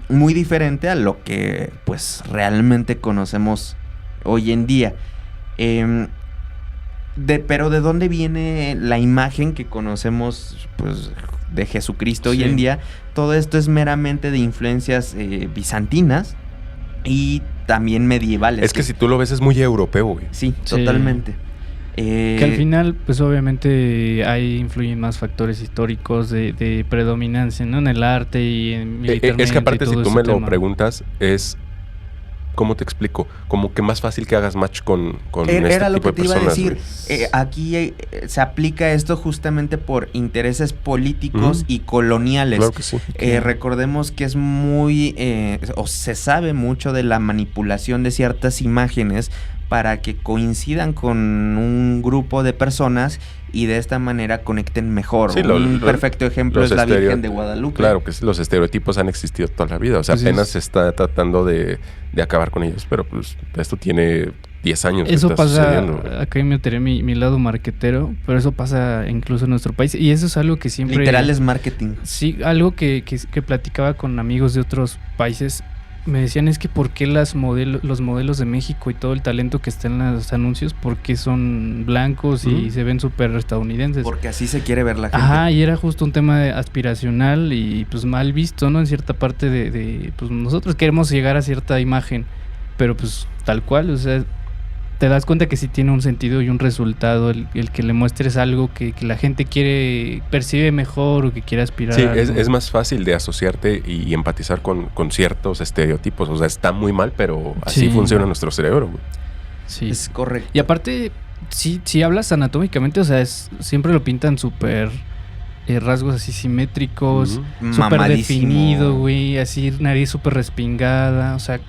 Muy diferente a lo que pues realmente conocemos hoy en día. Pero ¿de dónde viene la imagen que conocemos pues de Jesucristo hoy Sí. en día? Todo esto es meramente de influencias bizantinas y también medievales. Es que si tú lo ves es muy europeo, güey. Sí, Sí. totalmente. Que al final, pues obviamente ahí influyen más factores históricos de predominancia, ¿no? En el arte y en militarmente Es que aparte y si todo tú ese me lo tema. preguntas es... ¿Cómo te explico? Como que más fácil que hagas match con Era este lo tipo que de te iba a personas, decir. güey. Aquí se aplica esto justamente por intereses políticos Ujú. y coloniales. Claro que sí. Recordemos que es muy, o se sabe mucho de la manipulación de ciertas imágenes para que coincidan con un grupo de personas y de esta manera conecten mejor. Sí, Un perfecto ejemplo los es la Virgen estereo- de Guadalupe. Claro que sí, los estereotipos han existido toda la vida. O sea, Pues apenas es- se está tratando de acabar con ellos. Pero pues esto tiene 10 años que Eso está pasa, sucediendo, güey. acá me meteré mi lado marquetero, pero eso pasa incluso en nuestro país. Y eso es algo que siempre... Literal es marketing. Sí, algo que platicaba con amigos de otros países. Me decían es que por qué los modelos de México y todo el talento que está en los anuncios, por qué son blancos y Ujú. se ven súper estadounidenses. Porque así se quiere ver la gente. Ajá, y era justo un tema aspiracional y pues mal visto, ¿no? En cierta parte pues nosotros queremos llegar a cierta imagen, pero pues tal cual, o sea, te das cuenta que sí tiene un sentido y un resultado el que le muestres algo que la gente percibe mejor o que quiere aspirar. Sí, a algo. es más fácil de asociarte y empatizar con ciertos estereotipos. O sea, está muy mal, pero así Sí. funciona nuestro cerebro, güey. Sí. Es correcto. Y aparte, si hablas anatómicamente, o sea, siempre lo pintan súper rasgos así simétricos, Ujú. súper Mamadísimo. definido, güey, así nariz súper respingada, o sea,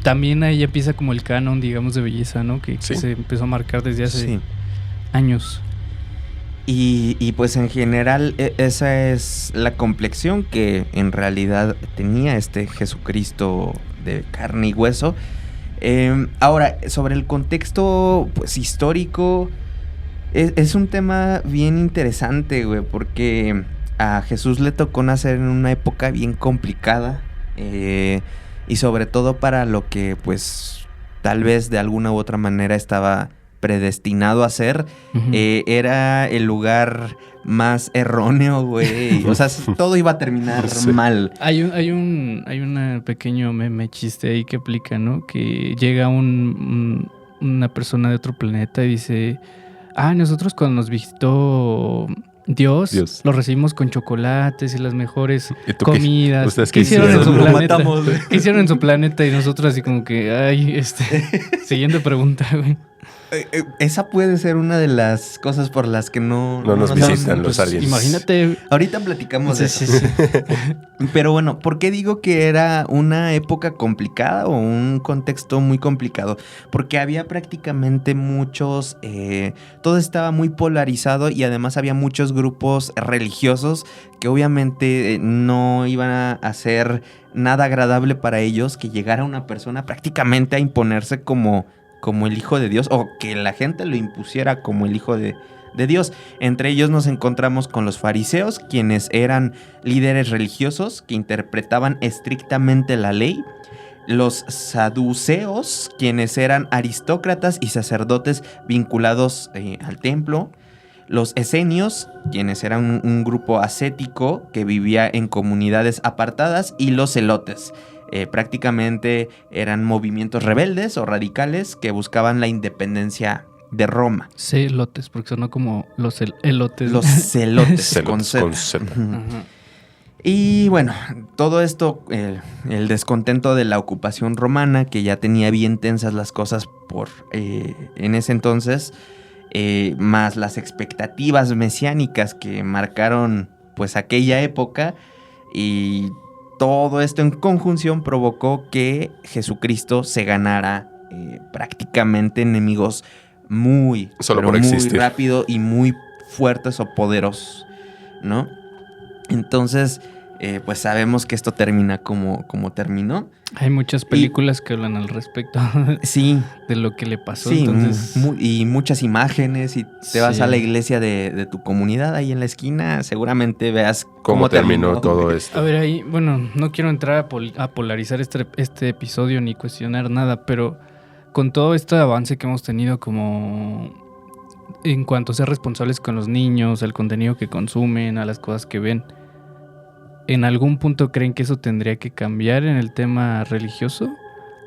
también ahí empieza como el canon, digamos, de belleza, ¿no? Que Sí. se empezó a marcar desde hace Sí. años. Y pues en general esa es la complexión que en realidad tenía este Jesucristo de carne y hueso. Ahora, sobre el contexto pues histórico, es un tema bien interesante, güey, porque a Jesús le tocó nacer en una época bien complicada y sobre todo para lo que pues tal vez de alguna u otra manera estaba predestinado a ser, era el lugar más erróneo, güey. O sea, todo iba a terminar mal. Hay un pequeño meme chiste ahí que aplica, ¿no? Que llega una persona de otro planeta y dice, nosotros cuando nos visitó Dios, lo recibimos con chocolates y las mejores comidas. ¿Ustedes qué hicieron en su planeta? Matamos, ¿Qué hicieron en su planeta? Y nosotros así como que, siguiente pregunta, güey. Esa puede ser una de las cosas por las que no nos visitan los aliens. Imagínate. Ahorita platicamos de eso. Sí. Pero bueno, ¿por qué digo que era una época complicada o un contexto muy complicado? Porque había prácticamente muchos... todo estaba muy polarizado y además había muchos grupos religiosos que obviamente no iban a hacer nada agradable para ellos que llegara una persona prácticamente a imponerse como el hijo de Dios, o que la gente lo impusiera como el hijo de Dios. Entre ellos nos encontramos con los fariseos, quienes eran líderes religiosos que interpretaban estrictamente la ley. Los saduceos, quienes eran aristócratas y sacerdotes vinculados al templo. Los esenios, quienes eran un grupo ascético que vivía en comunidades apartadas. Y los celotes, prácticamente eran movimientos rebeldes o radicales que buscaban la independencia de Roma. Celotes, porque sonó como los elotes. Los celotes, Celotes con Z. Y bueno, todo esto, el descontento de la ocupación romana, que ya tenía bien tensas las cosas en ese entonces, más las expectativas mesiánicas que marcaron pues aquella época, y todo esto en conjunción provocó que Jesucristo se ganara prácticamente enemigos muy rápido y muy fuertes o poderosos, ¿no? Entonces, pues sabemos que esto termina como terminó. Hay muchas películas que hablan al respecto sí, de lo que le pasó. Sí, entonces... y muchas imágenes, y te vas a la iglesia de tu comunidad ahí en la esquina, seguramente veas cómo terminó todo esto. A ver, ahí, bueno, no quiero entrar a polarizar este episodio ni cuestionar nada, pero con todo este avance que hemos tenido como en cuanto a ser responsables con los niños, al contenido que consumen, a las cosas que ven, ¿en algún punto creen que eso tendría que cambiar en el tema religioso?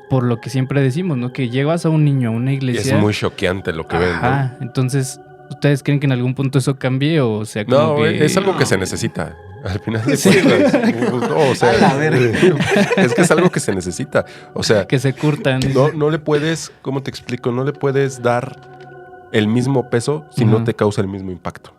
Por lo que siempre decimos, ¿no? Que llevas a un niño a una iglesia... Y es muy choqueante lo que ven, ¿no? Entonces, ¿ustedes creen que en algún punto eso cambie o sea como no, que... es algo que se necesita. Al final de cuentas. No, o sea, es que es algo que se necesita. O sea... Que se curtan. No le puedes, ¿cómo te explico? No le puedes dar el mismo peso si no te causa el mismo impacto.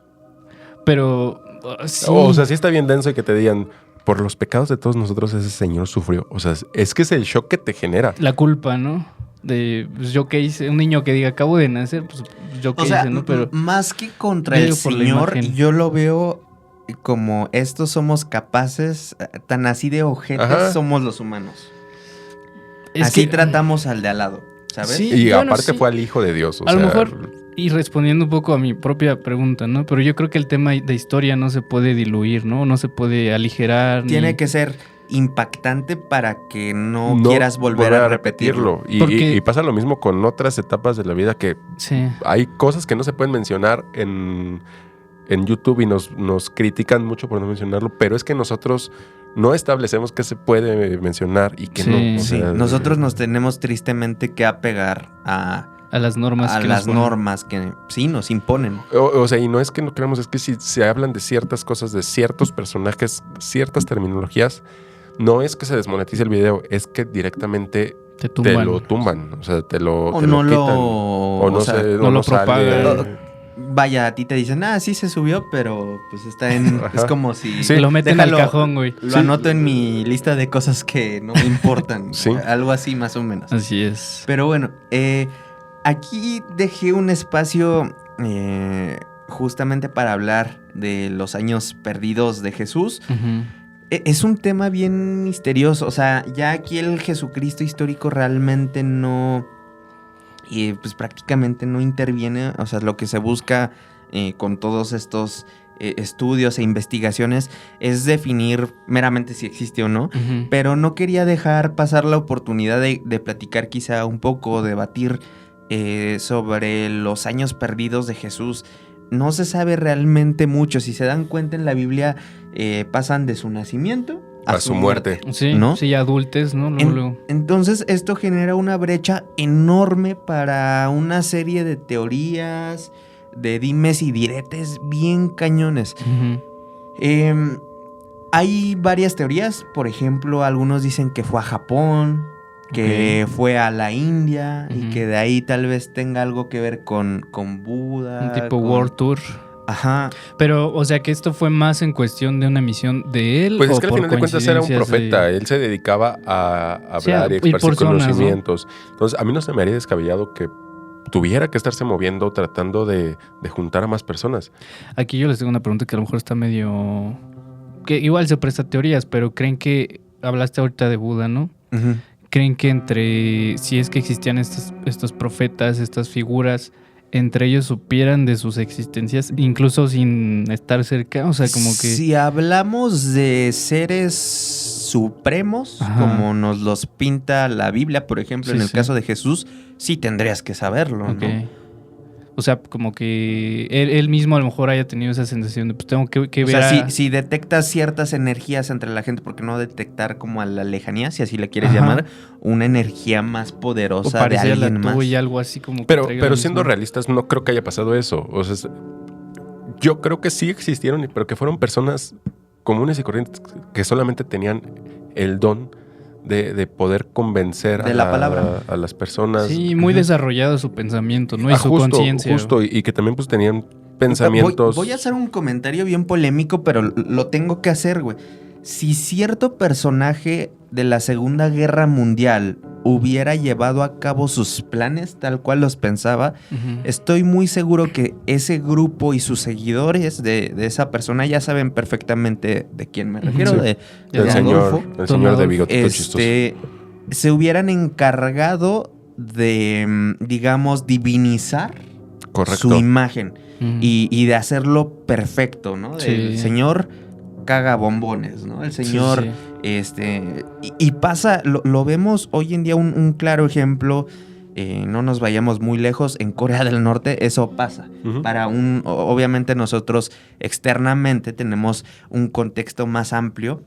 Pero... sí. O sea, sí está bien denso y que te digan, por los pecados de todos nosotros ese señor sufrió. O sea, es que es el shock que te genera. La culpa, ¿no? De pues, yo qué hice, un niño que diga acabo de nacer, pues yo qué hice, ¿no? Pero más que contra el señor, yo lo veo como estos somos capaces, tan así de ojetes somos los humanos. Así tratamos al de al lado, ¿sabes? Sí, y bueno, aparte sí. Fue al hijo de Dios. O a sea, lo mejor, y respondiendo un poco a mi propia pregunta, ¿no? Pero yo creo que el tema de historia no se puede diluir, ¿no? No se puede aligerar. Tiene que ser impactante para que no quieras volver a repetirlo. Y pasa lo mismo con otras etapas de la vida que sí. Hay cosas que no se pueden mencionar en YouTube y nos critican mucho por no mencionarlo, pero es que nosotros no establecemos qué se puede mencionar y qué no. Sí, nosotros nos tenemos tristemente que apegar a las normas que sí nos imponen. O sea, y no es que no queramos, es que si se hablan de ciertas cosas, de ciertos personajes, ciertas terminologías, no es que se desmonetice el video, es que directamente te lo tumban. O sea, te lo quitan. No lo propagan. Vaya, a ti te dicen, sí se subió, pero pues está en... Es como si... Sí, lo meten al cajón, güey. Lo anoto en mi lista de cosas que no me importan. Sí. Algo así, más o menos. Así es. Pero bueno, aquí dejé un espacio justamente para hablar de los años perdidos de Jesús. Uh-huh. Es un tema bien misterioso. O sea, ya aquí el Jesucristo histórico realmente no... pues prácticamente no interviene. O sea, lo que se busca con todos estos estudios e investigaciones es definir meramente si existe o no, Ujú. pero no quería dejar pasar la oportunidad de platicar quizá un poco, debatir sobre los años perdidos de Jesús. No se sabe realmente mucho. Si se dan cuenta, en la Biblia pasan de su nacimiento A su muerte. Sí, ¿no? sí, adultes, ¿no? Luego. Entonces esto genera una brecha enorme para una serie de teorías, de dimes y diretes bien cañones. Ujú. Hay varias teorías. Por ejemplo, algunos dicen que fue a Japón, que fue a la India y Ujú. que de ahí tal vez tenga algo que ver con Buda. Un tipo con- World Tour. Ajá. Pero, o sea, que esto fue más en cuestión de una misión de él. Pues es o que al por final de cuentas era un coincidencias profeta. de- Él se dedicaba a Sí, hablar y a ir expresar por zonas, ¿no? conocimientos. Entonces, a mí no se me haría descabellado que tuviera que estarse moviendo tratando de juntar a más personas. Aquí yo les tengo una pregunta que a lo mejor está medio... Que igual se presta a teorías, pero creen que... Hablaste ahorita de Buda, ¿no? Ujú. ¿Creen que entre... Si es que existían estos profetas, estas figuras, entre ellos supieran de sus existencias, incluso sin estar cerca? O sea, como que... Si hablamos de seres supremos, Ajá. como nos los pinta la Biblia, por ejemplo, Sí, en el sí. caso de Jesús, sí tendrías que saberlo, Ok. ¿no? O sea, como que él mismo a lo mejor haya tenido esa sensación de, pues tengo que O ver sea, a- si detectas ciertas energías entre la gente, ¿por qué no detectar como a la lejanía, si así la quieres Ajá. llamar, una energía más o poderosa de parecer la alguien más? tuya, algo así como que Pero, traiga pero la siendo misma- realistas, no creo que haya pasado eso. O sea, yo creo que sí existieron, pero que fueron personas comunes y corrientes que solamente tenían el don de poder convencer De la palabra. a las personas. Sí, muy Ajá. desarrollado su pensamiento, ¿no? Y su Justo, conciencia. justo, y que también pues tenían pensamientos. Voy a hacer un comentario bien polémico, pero lo tengo que hacer, güey. Si cierto personaje de la Segunda Guerra Mundial hubiera llevado a cabo sus planes tal cual los pensaba, Ujú. estoy muy seguro que ese grupo y sus seguidores de esa persona ya saben perfectamente de quién me refiero, Sí. de el Don señor, Adolfo. el Don señor de Adolfo. bigotito chistoso. Se hubieran encargado de, digamos, divinizar Correcto. su imagen Ujú. y de hacerlo perfecto, ¿no? Sí. El señor caga bombones, ¿no? El señor, Sí, y pasa, lo vemos hoy en día un claro ejemplo, no nos vayamos muy lejos, en Corea del Norte eso pasa. Ujú. Obviamente nosotros externamente tenemos un contexto más amplio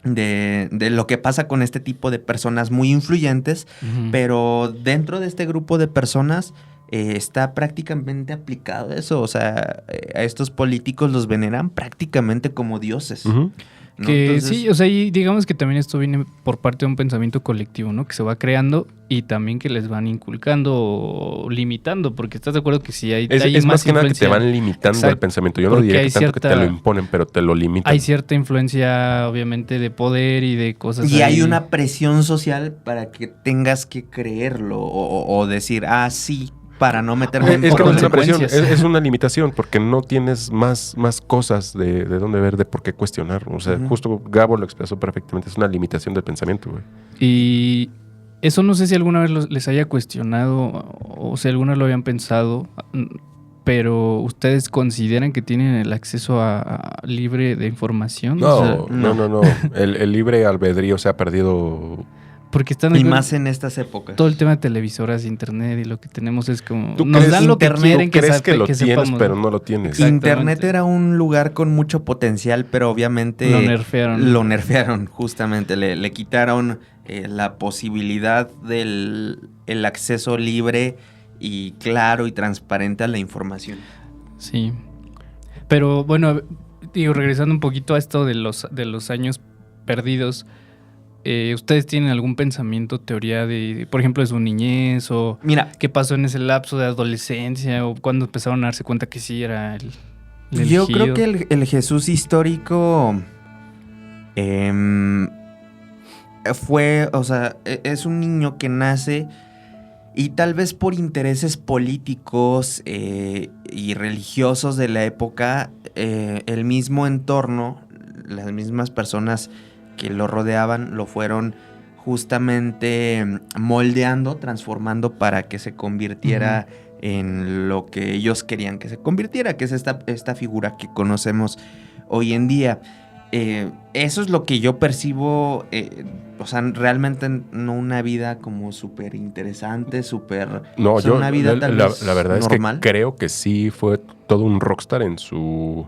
de lo que pasa con este tipo de personas muy influyentes, Ujú. pero dentro de este grupo de personas está prácticamente aplicado eso. O sea, a estos políticos los veneran prácticamente como dioses. Ujú. ¿no? Que Entonces, sí, o sea, y digamos que también esto viene por parte de un pensamiento colectivo, ¿no? Que se va creando y también que les van inculcando o limitando, porque estás de acuerdo que si hay, hay Es más que nada que te influencia- van limitando Exacto. el pensamiento. Yo no Porque diría hay que tanto que te cierta- lo imponen, pero te lo limitan. hay cierta influencia, obviamente, de poder y de cosas y hay ahí. una presión social para que tengas que creerlo o decir, sí, para no meterme en Es que no es una consecuencias. presión, es una limitación, porque no tienes más cosas de dónde ver, de por qué cuestionar. O sea, Ujú. justo Gabo lo expresó perfectamente, es una limitación del pensamiento, güey. Y eso no sé si alguna vez les haya cuestionado o si alguna lo habían pensado, pero ¿ustedes consideran que tienen el acceso a libre de información? O sea, No. El libre albedrío se ha perdido. porque están Y más en estas épocas. todo el tema de televisoras, internet y lo que tenemos es como Tú nos crees dan lo que internet, quieren Tú crees que lo que tienes, sepamos, pero ¿no? no lo tienes. Exacto. Internet era un lugar con mucho potencial, pero obviamente Lo nerfearon. Lo nerfearon, justamente. Le quitaron la posibilidad del el acceso libre y claro y transparente a la información. Sí. Pero bueno, digo, regresando un poquito a esto de los años perdidos, ¿ustedes tienen algún pensamiento, teoría por ejemplo, de su niñez o Mira, qué pasó en ese lapso de adolescencia o cuando empezaron a darse cuenta que sí era el yo elegido? creo que el Jesús histórico fue, o sea, es un niño que nace y tal vez por intereses políticos y religiosos de la época, el mismo entorno, las mismas personas que lo rodeaban lo fueron justamente moldeando, transformando para que se convirtiera en lo que ellos querían que se convirtiera, que es esta figura que conocemos hoy en día. Eso es lo que yo percibo, o sea, realmente no una vida como súper interesante, No, yo una vida tal vez la verdad normal. es que creo que sí fue todo un rockstar en su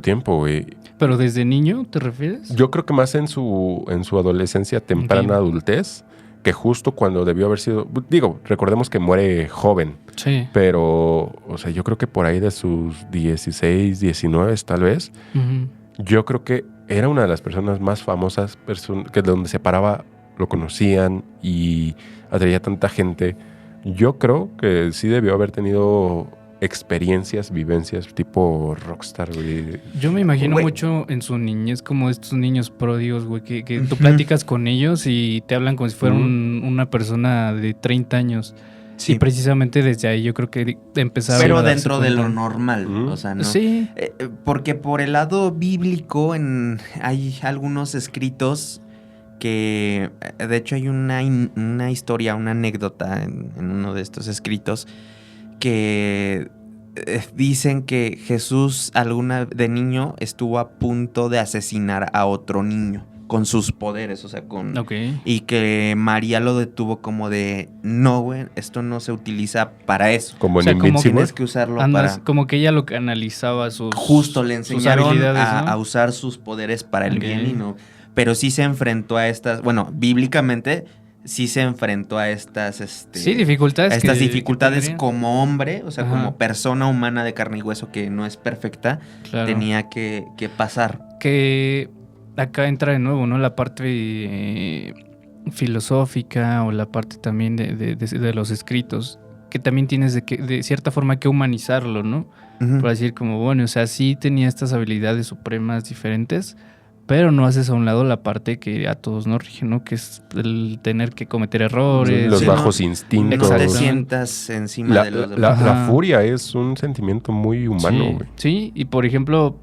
tiempo, güey. ¿Pero desde niño te refieres? Yo creo que más en su adolescencia, temprana adultez, que justo cuando debió haber sido... Digo, recordemos que muere joven, Sí. pero, o sea, yo creo que por ahí de sus 16, 19 tal vez, yo creo que era una de las personas más famosas, que de donde se paraba lo conocían y atraía tanta gente. Yo creo que sí debió haber tenido experiencias, vivencias tipo rockstar, güey. Yo me imagino Güey. mucho en su niñez como estos niños pródigos, güey, que tú platicas con ellos y te hablan como si fuera una persona de 30 años. Sí. Y precisamente desde ahí yo creo que empezaba Pero a darse dentro de cuenta. lo normal, Ujú. o sea, ¿no? Sí. Porque por el lado bíblico hay algunos escritos que, de hecho hay una historia, una anécdota en uno de estos escritos que dicen que Jesús de niño estuvo a punto de asesinar a otro niño con sus poderes, o sea, Ok. y que María lo detuvo como de, no, güey, esto no se utiliza para eso. Como O sea, en como Invincible. Tienes que usarlo Andas, para... como que ella lo canalizaba sus Justo le sus enseñaron habilidades, a ¿no? usar sus poderes para el Ok. bien y no. Pero sí se enfrentó a estas, bueno, bíblicamente sí se enfrentó a estas, Sí, dificultades. a estas que dificultades tendría. como hombre, o sea, Ajá. como persona humana de carne y hueso que no es perfecta, Claro. tenía que pasar. Que acá entra de nuevo, ¿no? La parte filosófica o la parte también de los escritos, que también tienes de cierta forma que humanizarlo, ¿no? Ujú. Por decir como, bueno, o sea, sí tenía estas habilidades supremas diferentes, pero no haces a un lado la parte que a todos nos rige, ¿no? Que es el tener que cometer errores. Los Sí, bajos no instintos. te Exacto. sientas encima La, de los la- demás. la Ajá. furia es un sentimiento muy humano, Sí, güey. sí, y por ejemplo,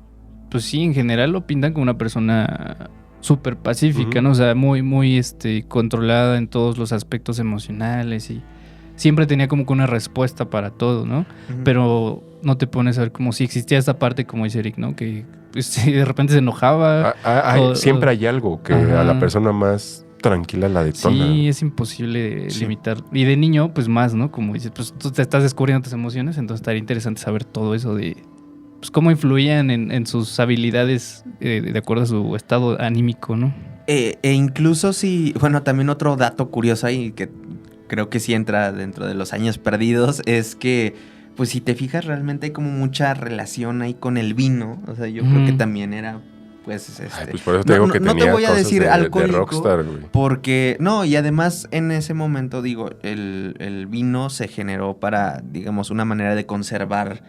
pues sí, en general lo pintan como una persona súper pacífica, Ujú. ¿no? O sea, muy, muy controlada en todos los aspectos emocionales y siempre tenía como que una respuesta para todo, ¿no? Ujú. Pero no te pones a ver como si existía esta parte, como dice Eric, ¿no? Que pues, sí, de repente se enojaba. Siempre hay algo que Ajá. a la persona más tranquila la detona. Sí, es imposible Sí. limitar. Y de niño, pues más, ¿no? Como dices, pues tú te estás descubriendo tus emociones, entonces estaría interesante saber todo eso de pues, cómo influían en sus habilidades de acuerdo a su estado anímico, ¿no? E incluso si, bueno, también otro dato curioso ahí que creo que sí entra dentro de los años perdidos es que, pues si te fijas, realmente hay como mucha relación ahí con el vino. O sea, yo creo que también era, pues, Ay, pues por eso te digo que no te tenía voy a cosas decir de alcohólico, rockstar, güey. porque, no, y además en ese momento, digo, el vino se generó para, digamos, una manera de conservar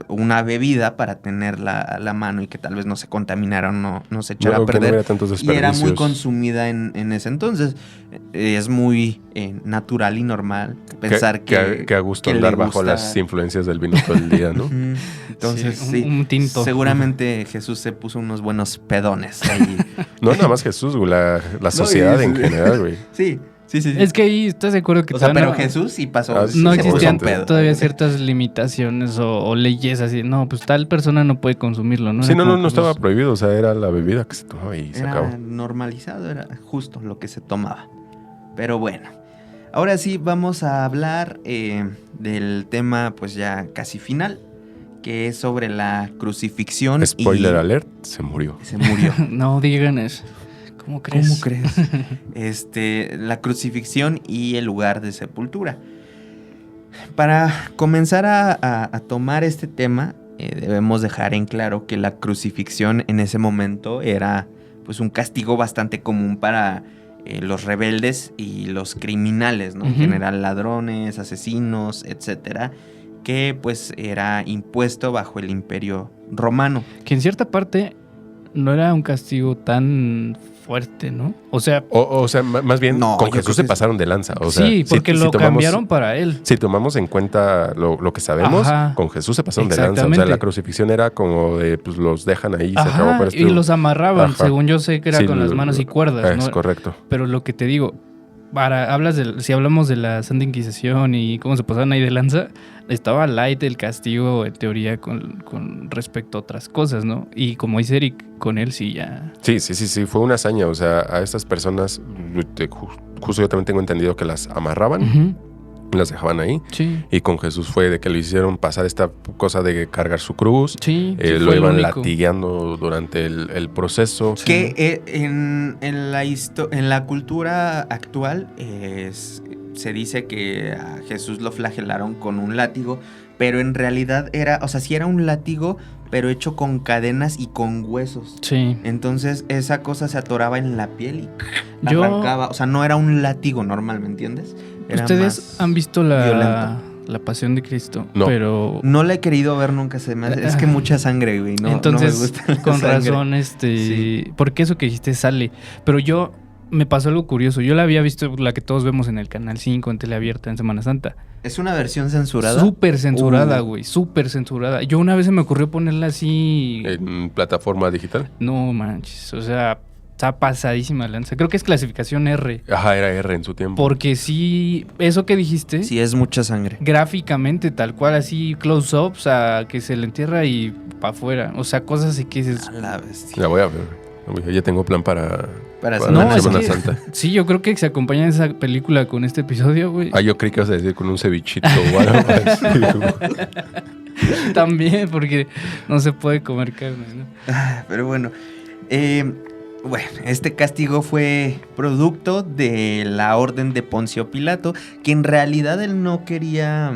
una bebida para tenerla a la mano y que tal vez no se contaminara o no se echara No, a que no perder. hubiera tantos Y era muy desperdicios. consumida en ese entonces. Es muy natural y normal pensar que a gusto que le andar bajo gusta- las influencias del vino todo el día, ¿no? Ujú. Entonces, Sí, sí. un tinto. Seguramente Jesús se puso unos buenos pedones ahí. No nada más Jesús, güey, la sociedad y- en general, güey. Sí, sí, sí. Es que ahí estás de acuerdo que O sea, todavía pero no- Jesús sí pasó. Ah, sí no se puso existían un pedo. todavía ciertas limitaciones o leyes así. No, pues tal persona no puede consumirlo, ¿no? Sí, Era no, como no que, estaba pues, prohibido, o sea, era la bebida que se tomaba y se acabó. Era normalizado, era justo lo que se tomaba. Pero bueno, ahora sí vamos a hablar del tema pues ya casi final, que es sobre la crucifixión. Spoiler y alert, se murió. Se murió. No digan eso. ¿Cómo crees? ¿Cómo crees? La crucifixión y el lugar de sepultura. Para comenzar a tomar este tema, debemos dejar en claro que la crucifixión en ese momento era pues un castigo bastante común para los rebeldes y los criminales, ¿no? En Ujú. general ladrones, asesinos, etcétera, que pues era impuesto bajo el Imperio Romano. Que en cierta parte no era un castigo tan fuerte, ¿no? O sea, más bien No, con yo Jesús creo se que pasaron de lanza. O sea, sí, porque lo tomamos- cambiaron para él. Si tomamos en cuenta lo que sabemos, Ajá. con Jesús se pasaron de lanza. O sea, Exactamente. la crucifixión era como de, pues los dejan ahí y se acabó. Ajá, Pero y los amarraban, Ajá. según yo sé que era Sí, con las manos y cuerdas, Es ¿no? correcto. Pero lo que te digo, si hablamos de la Santa Inquisición y cómo se pasaban ahí de lanza, estaba light el castigo en teoría con respecto a otras cosas, ¿no? Y como dice Eric, con él sí ya... Sí, fue una hazaña. O sea, a estas personas, justo yo también tengo entendido que las amarraban, Ujú, las dejaban ahí. sí, Y con Jesús fue de que le hicieron pasar esta cosa de cargar su cruz. sí, sí, Lo fue el iban único. latigueando durante el proceso. Sí. Que en la cultura actual se dice que a Jesús lo flagelaron con un látigo, pero en realidad sí era un látigo, pero hecho con cadenas y con huesos. Sí. Entonces esa cosa se atoraba en la piel y Yo- arrancaba. O sea, no era un látigo normal, ¿me entiendes? Era ¿Ustedes más han visto violento. la Pasión de Cristo? No. Pero... No la he querido ver nunca, es que mucha sangre, güey. No, Entonces, no me gusta la con sangre. razón, Sí. porque eso que dijiste sale. Pero me pasó algo curioso. Yo la había visto, la que todos vemos en el Canal 5, en Teleabierta, en Semana Santa. ¿Es una versión censurada? Súper censurada, güey, súper censurada. Yo una vez se me ocurrió ponerla así... En plataforma digital. No manches, o sea, está pasadísima de lanza. Creo que es clasificación R. Ajá, era R en su tiempo. Porque sí, eso que dijiste... Sí, es mucha sangre. Gráficamente, tal cual, así, close-ups, a que se le entierra y para afuera. O sea, cosas así que dices... A la bestia. La voy a ver. Ya tengo plan para No, la es Semana que- Santa. Sí, yo creo que se acompaña esa película con este episodio, güey. Yo creí que ibas a decir con un cevichito o algo así. También, porque no se puede comer carne, ¿no? Pero bueno, este castigo fue producto de la orden de Poncio Pilato, que en realidad él no quería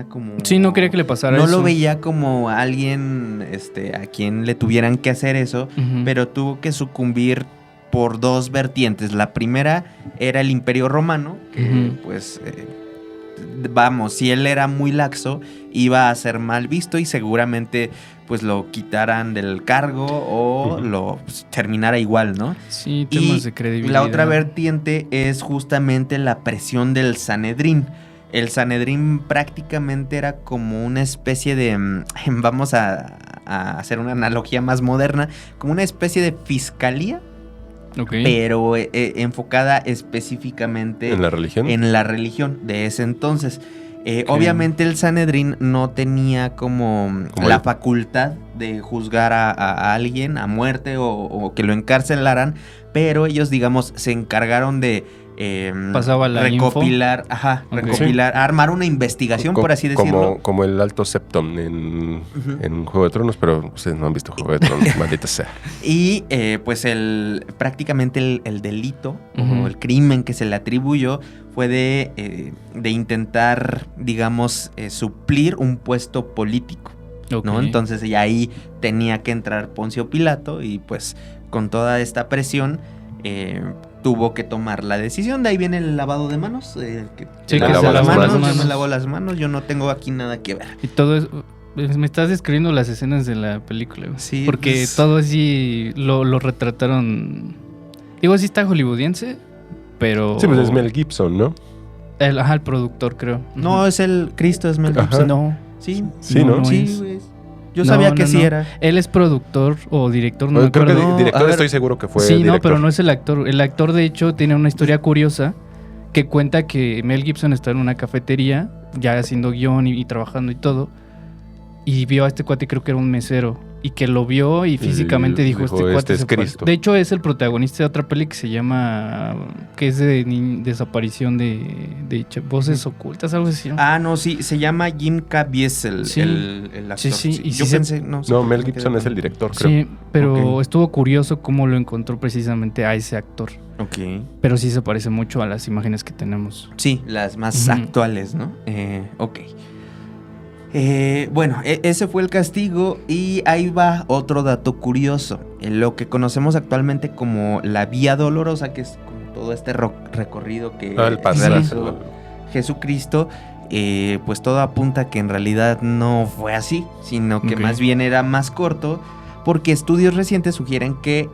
como... Sí, no quería que le pasara No eso. lo veía como alguien a quien le tuvieran que hacer eso, Ujú. pero tuvo que sucumbir por dos vertientes. La primera era el Imperio Romano, que Ujú. pues... vamos, si él era muy laxo, iba a ser mal visto y seguramente pues lo quitaran del cargo o lo terminara igual, ¿no? Sí, temas Y de credibilidad. la otra vertiente es justamente la presión del Sanedrín. El Sanedrín prácticamente era como una especie de, vamos a hacer una analogía más moderna, como una especie de fiscalía, Ok. pero enfocada específicamente ¿En la religión? en la religión de ese entonces. Obviamente el Sanedrín no tenía como la facultad de juzgar a alguien a muerte o que lo encarcelaran, pero ellos, digamos, se encargaron de Pasaba la recopilar, Ok. armar una investigación, por así decirlo. Como el Alto Septon en Juego de Tronos, pero ustedes no han visto Juego de Tronos, maldita sea. Y pues prácticamente el delito Ujú. o el crimen que se le atribuyó fue de intentar, digamos, suplir un puesto político, Ok. ¿no? Entonces y ahí tenía que entrar Poncio Pilato y pues con toda esta presión tuvo que tomar la decisión. De ahí viene el lavado de manos. Sí, que se lava las manos. Yo me lavo las manos, yo no tengo aquí nada que ver. Y todo eso... Me estás describiendo las escenas de la película, güey. Sí, Porque pues- todo así lo retrataron... Digo, sí está hollywoodiense, pero... Sí, pues es Mel Gibson, ¿no? El productor, creo. No, Ujú. es el Cristo, es Mel Ajá. Gibson. No. Sí, Sí, ¿no? sí, es. güey. Yo No, sabía que no, sí no. era. Él es productor o director, no me Creo que acuerdo. No, director a ver. estoy seguro que fue Sí, director. no, pero no es el actor. El actor, de hecho, tiene una historia curiosa que cuenta que Mel Gibson está en una cafetería, ya haciendo guión y trabajando y todo, y vio a este cuate, creo que era un mesero, y que lo vio y físicamente dijo, dijo, este cuate "Este es se parece". Cristo. De hecho, es el protagonista de otra peli que se llama, que es de desaparición de voces ocultas, algo así, ¿no? Ah, no, sí, se llama Jim Caviezel, Sí. el actor. Sí, sí, y Yo sí se- pensé, no sé No, por Mel qué me Gibson quedé es el con- director, creo. Sí, pero Ok. estuvo curioso cómo lo encontró precisamente a ese actor. Ok. Pero sí se parece mucho a las imágenes que tenemos. Sí, las más Ujú. actuales, ¿no? Ok. Bueno, ese fue el castigo y ahí va otro dato curioso. Lo que conocemos actualmente como la Vía Dolorosa, que es como todo este recorrido que El paso. realizó Jesucristo, pues todo apunta que en realidad no fue así, sino que Ok. más bien era más corto porque estudios recientes sugieren que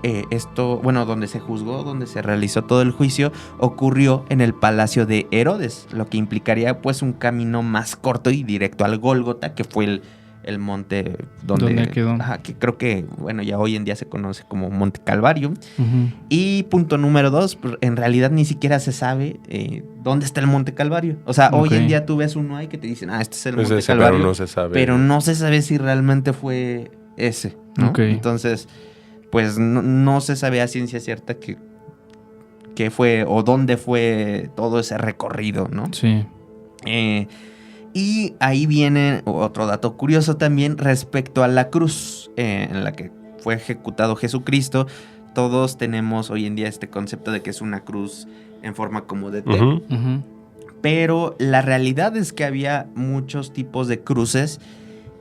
donde se juzgó, donde se realizó todo el juicio, ocurrió en el palacio de Herodes, lo que implicaría pues un camino más corto y directo al Gólgota, que fue el monte donde quedó. Que creo que, bueno, ya hoy en día se conoce como Monte Calvario. Uh-huh. Y punto número 2, en realidad ni siquiera se sabe dónde está el Monte Calvario. O sea, hoy en día tú ves uno ahí que te dicen, este es el Monte Calvario. Pero no se sabe si realmente fue ese, ¿no? Okay. Entonces, pues no se sabe a ciencia cierta que fue o dónde fue todo ese recorrido, ¿no? Sí. Y ahí viene otro dato curioso también respecto a la cruz en la que fue ejecutado Jesucristo. Todos tenemos hoy en día este concepto de que es una cruz en forma como de T. Uh-huh. Uh-huh. Pero la realidad es que había muchos tipos de cruces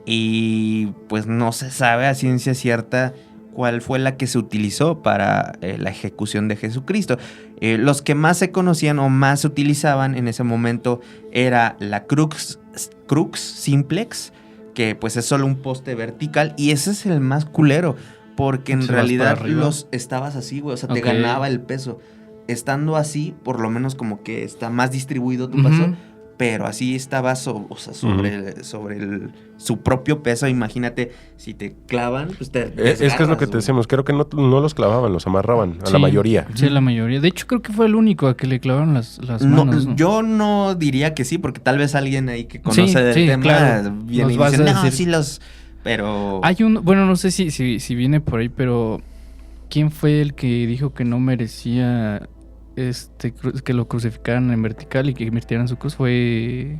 y pues no se sabe a ciencia cierta cuál fue la que se utilizó para la ejecución de Jesucristo. Los que más se conocían o más se utilizaban en ese momento era la crux simplex, que pues es solo un poste vertical, y ese es el más culero, porque en realidad estabas así, güey, o sea, te ganaba el peso. Estando así, por lo menos como que está más distribuido tu peso, pero así estaba sobre su propio peso. Imagínate, si te clavan, pues te desgarras, es que es lo que te decimos, creo que no los clavaban, los amarraban, a la mayoría. Sí, la mayoría. De hecho, creo que fue el único a que le clavaron las manos. ¿No? Yo no diría que sí, porque tal vez alguien ahí que conoce del tema, claro, viene y dice, no, sí los... Pero... Hay bueno, no sé si viene por ahí, pero ¿quién fue el que dijo que no merecía que lo crucificaran en vertical y que invirtieran su cruz? ¿Fue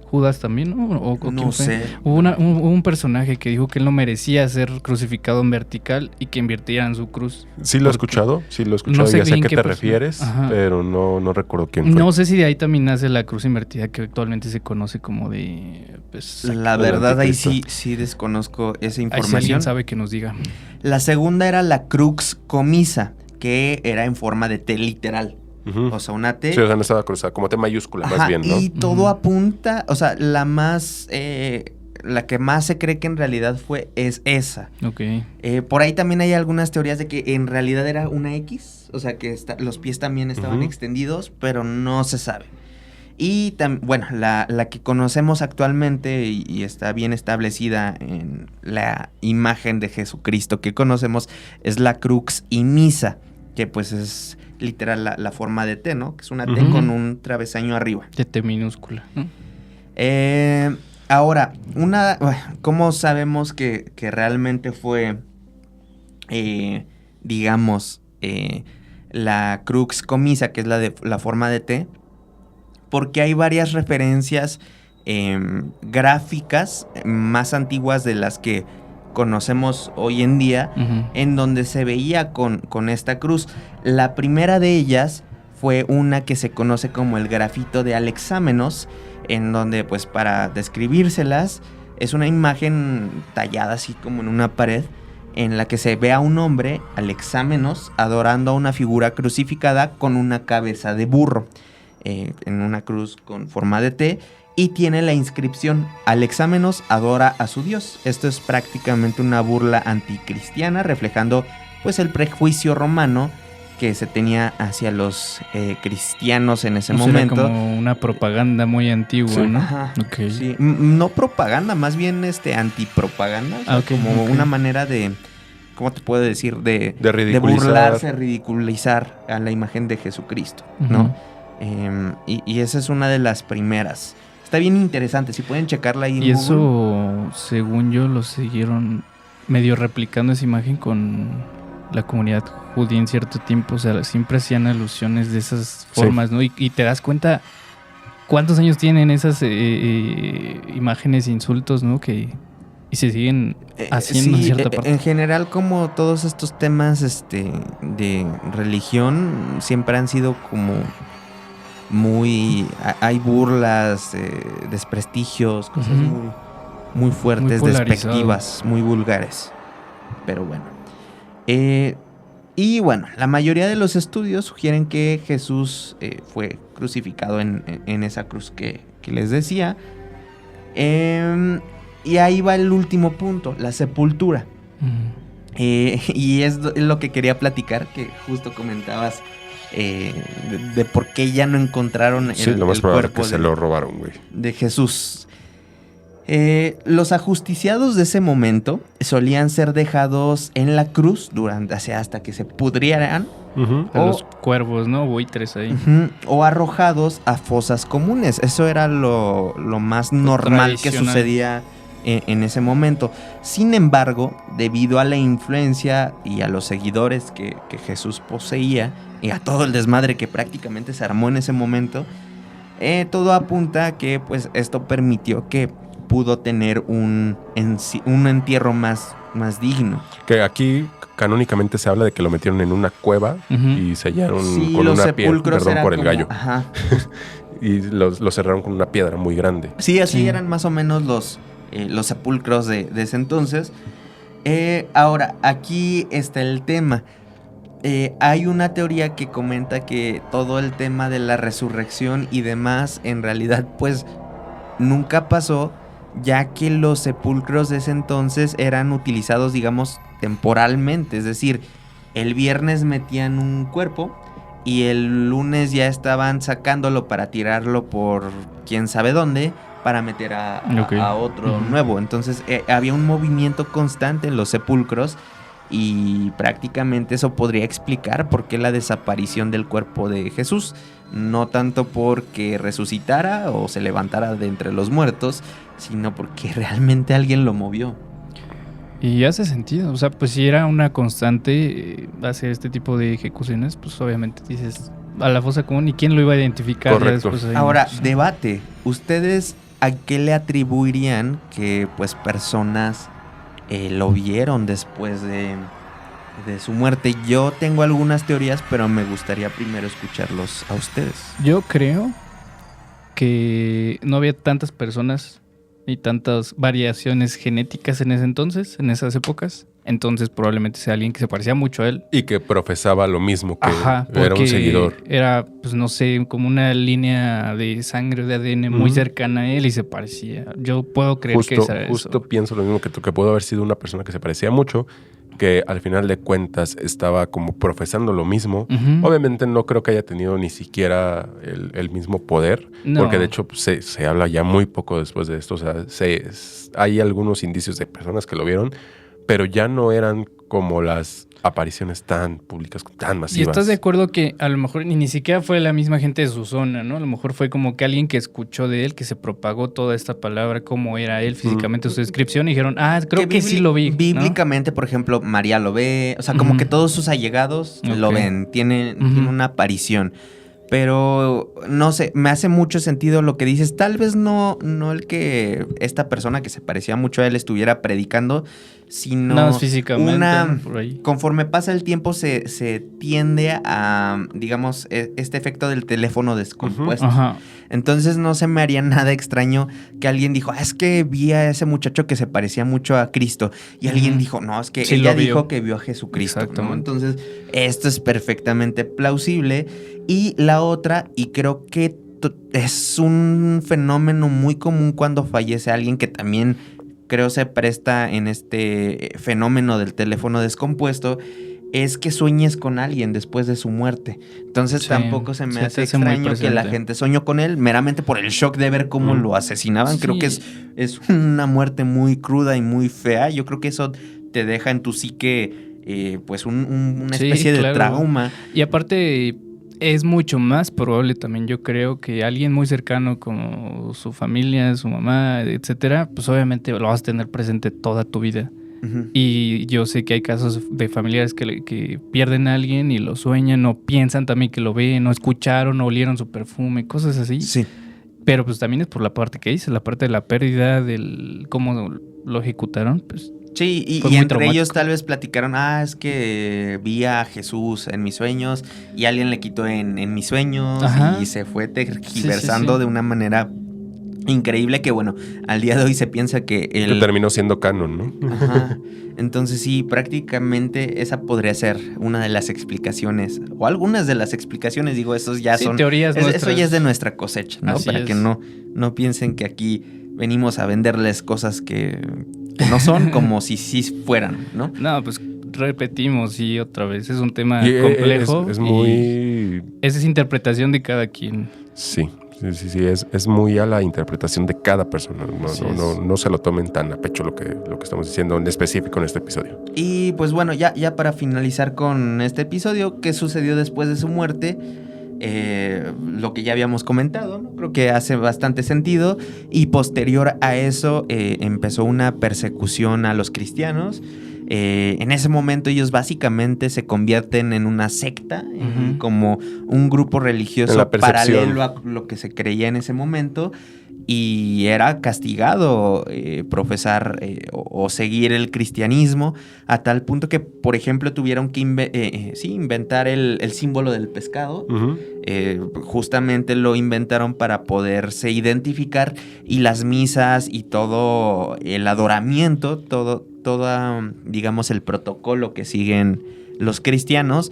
Judas también, no? ¿O no sé. Hubo un personaje que dijo que él no merecía ser crucificado en vertical y que invirtieran su cruz. Sí lo he escuchado, no sé, ya sé a qué te refieres, pero no recuerdo quién fue. No sé si de ahí también nace la cruz invertida, que actualmente se conoce como de... Pues, la verdad ahí sí desconozco esa información. Si alguien sabe que nos diga. La segunda era la crux comisa, que era en forma de T literal. O sea, una T. Sí, o sea, no estaba cruzada, como T mayúscula, más bien, ¿no? Y todo apunta, o sea, la que más se cree que en realidad es esa. Ok. Por ahí también hay algunas teorías de que en realidad era una X, o sea, que los pies también estaban extendidos, pero no se sabe. Y bueno, la que conocemos actualmente y está bien establecida en la imagen de Jesucristo que conocemos es la crux imisa, que pues es literal la forma de T, ¿no? Que es una T con un travesaño arriba. De T minúscula, ¿no? Ahora, ¿cómo sabemos que realmente fue, la crux comisa, que es la forma de T? Porque hay varias referencias gráficas más antiguas de las que conocemos hoy en día, en donde se veía con esta cruz. La primera de ellas fue una que se conoce como el grafito de Alexámenos, en donde, pues, para describírselas, es una imagen tallada así como en una pared, en la que se ve a un hombre, Alexámenos, adorando a una figura crucificada con una cabeza de burro, en una cruz con forma de T, y tiene la inscripción: Alexámenos adora a su Dios. Esto es prácticamente una burla anticristiana, reflejando pues el prejuicio romano que se tenía hacia los cristianos en ese momento. Era como una propaganda muy antigua, ¿no? Ajá, okay. Sí, no propaganda, más bien antipropaganda, como una manera de, ¿cómo te puedo decir? De burlarse, ridiculizar a la imagen de Jesucristo, ¿no? Y esa es una de las primeras. Está bien interesante, si pueden checarla ahí en Google. Eso, según yo, lo siguieron medio replicando esa imagen con la comunidad judía en cierto tiempo. O sea, siempre hacían alusiones de esas formas, ¿no? Y te das cuenta cuántos años tienen esas imágenes, insultos, ¿no? Y se siguen haciendo en cierta parte. En general, como todos estos temas de religión siempre han sido como... hay burlas, desprestigios, cosas muy fuertes, muy despectivas, muy vulgares. Pero bueno. Y bueno, la mayoría de los estudios sugieren que Jesús fue crucificado en esa cruz que les decía. Y ahí va el último punto, la sepultura. Y es lo que quería platicar, que justo comentabas de por qué ya no encontraron Sí, lo más el probable cuerpo que se lo robaron, güey. de Jesús. Los ajusticiados de ese momento solían ser dejados en la cruz hasta que se pudrieran, Los cuervos, ¿no? Buitres ahí. o arrojados a fosas comunes. Eso era lo más normal que Tradicional. sucedía en ese momento. Sin embargo, debido a la influencia y a los seguidores que Jesús poseía y a todo el desmadre que prácticamente se armó en ese momento, todo apunta a que pues esto permitió que pudo tener un entierro más digno. Que aquí canónicamente se habla de que lo metieron en una cueva y sellaron Sí, con los una piedra. sepulcros Perdón eran por el como- gallo. Ajá. Y lo cerraron con una piedra muy grande. Sí, así Sí. eran más o menos los sepulcros de ese entonces. Ahora, aquí está el tema. Hay una teoría que comenta que todo el tema de la resurrección y demás, en realidad, pues, nunca pasó, ya que los sepulcros de ese entonces eran utilizados, digamos, temporalmente. Es decir, el viernes metían un cuerpo y el lunes ya estaban sacándolo para tirarlo por quién sabe dónde, para meter a otro nuevo. Entonces había un movimiento constante en los sepulcros y prácticamente eso podría explicar por qué la desaparición del cuerpo de Jesús. No tanto porque resucitara o se levantara de entre los muertos, sino porque realmente alguien lo movió. Y hace sentido, o sea, pues si era una constante hacer este tipo de ejecuciones, pues obviamente dices a la fosa común y quién lo iba a identificar. Correcto. Después ahí, Ahora, pues, debate. ¿Ustedes a qué le atribuirían que pues personas lo vieron después de su muerte? Yo tengo algunas teorías, pero me gustaría primero escucharlos a ustedes. Yo creo que no había tantas personas y tantas variaciones genéticas en ese entonces, en esas épocas. Entonces probablemente sea alguien que se parecía mucho a él. Y que profesaba lo mismo, que Ajá, era un porque seguidor. era, pues no sé, como una línea de sangre, de ADN muy Ujú. cercana a él y se parecía. Yo puedo creer que Justo, esa justo pienso lo mismo que tú, que pudo haber sido una persona que se parecía mucho, que al final de cuentas estaba como profesando lo mismo. Ujú. Obviamente no creo que haya tenido ni siquiera el mismo poder, No. porque de hecho pues, se habla ya muy poco después de esto. O sea, hay algunos indicios de personas que lo vieron, pero ya no eran como las apariciones tan públicas, tan ¿Y masivas. estás de acuerdo que a lo mejor ni siquiera fue la misma gente de su zona, ¿no? A lo mejor fue como que alguien que escuchó de él, que se propagó toda esta palabra, cómo era él físicamente, su descripción, y dijeron, creo que sí lo vi, ¿no? Bíblicamente, por ejemplo, María lo ve, o sea, como Ujú. que todos sus allegados lo Ok. ven, tiene Ujú. una aparición. Pero no sé, me hace mucho sentido lo que dices. Tal vez no el que esta persona que se parecía mucho a él estuviera predicando, sino Nada más físicamente, ¿no? Por ahí. conforme pasa el tiempo se tiende a, digamos, este efecto del teléfono descompuesto. Ajá. Entonces no se me haría nada extraño que alguien dijo, es que vi a ese muchacho que se parecía mucho a Cristo. Y alguien Ujú. dijo, no, es que Sí, ella lo vio. dijo que vio a Jesucristo, ¿no? Exactamente. Entonces esto es perfectamente plausible. Y la otra, y creo que es un fenómeno muy común cuando fallece alguien, que también creo se presta en este fenómeno del teléfono descompuesto, es que sueñes con alguien después de su muerte. Entonces Sí, tampoco se me sí, te hace hace muy extraño que la presente. gente soñó con él meramente por el shock de ver cómo lo asesinaban. Creo Sí. que es una muerte muy cruda y muy fea. Yo creo que eso te deja en tu psique pues una Sí, especie de claro. trauma. Y aparte es mucho más probable también, yo creo, que alguien muy cercano como su familia, su mamá, etcétera, pues obviamente lo vas a tener presente toda tu vida. Ujú. Y yo sé que hay casos de familiares que pierden a alguien y lo sueñan, o piensan también que lo ven, o escucharon, o olieron su perfume, cosas así. Sí. Pero pues también es por la parte que dice, la parte de la pérdida, del cómo lo ejecutaron, pues Sí, y Fue muy entre traumático. ellos tal vez platicaron, es que vi a Jesús en mis sueños y alguien le quitó en mis sueños. Ajá. Y se fue tergiversando Sí. de una manera increíble que, bueno, al día de hoy se piensa que Que el... terminó siendo canon, ¿no? Ajá. Entonces sí, prácticamente esa podría ser una de las explicaciones, o algunas de las explicaciones, digo, esos ya sí, son... teorías Eso nuestras. ya es de nuestra cosecha, ¿no? Así Para es. que no piensen que aquí venimos a venderles cosas que no son como si sí fueran, ¿no? No, pues repetimos y otra vez. Es un tema complejo. Es muy... Esa es interpretación de cada quien. Sí. Es muy a la interpretación de cada persona. No se lo tomen tan a pecho lo que estamos diciendo en específico en este episodio. Y pues bueno, ya para finalizar con este episodio, ¿qué sucedió después de su muerte? Lo que ya habíamos comentado, ¿no? Creo que hace bastante sentido. Y posterior a eso empezó una persecución a los cristianos. En ese momento ellos básicamente se convierten en una secta, como un grupo religioso paralelo a lo que se creía en ese momento, y era castigado profesar o seguir el cristianismo, a tal punto que, por ejemplo, tuvieron que inventar el símbolo del pescado. Justamente lo inventaron para poderse identificar, y las misas y todo el adoramiento, todo digamos el protocolo que siguen los cristianos,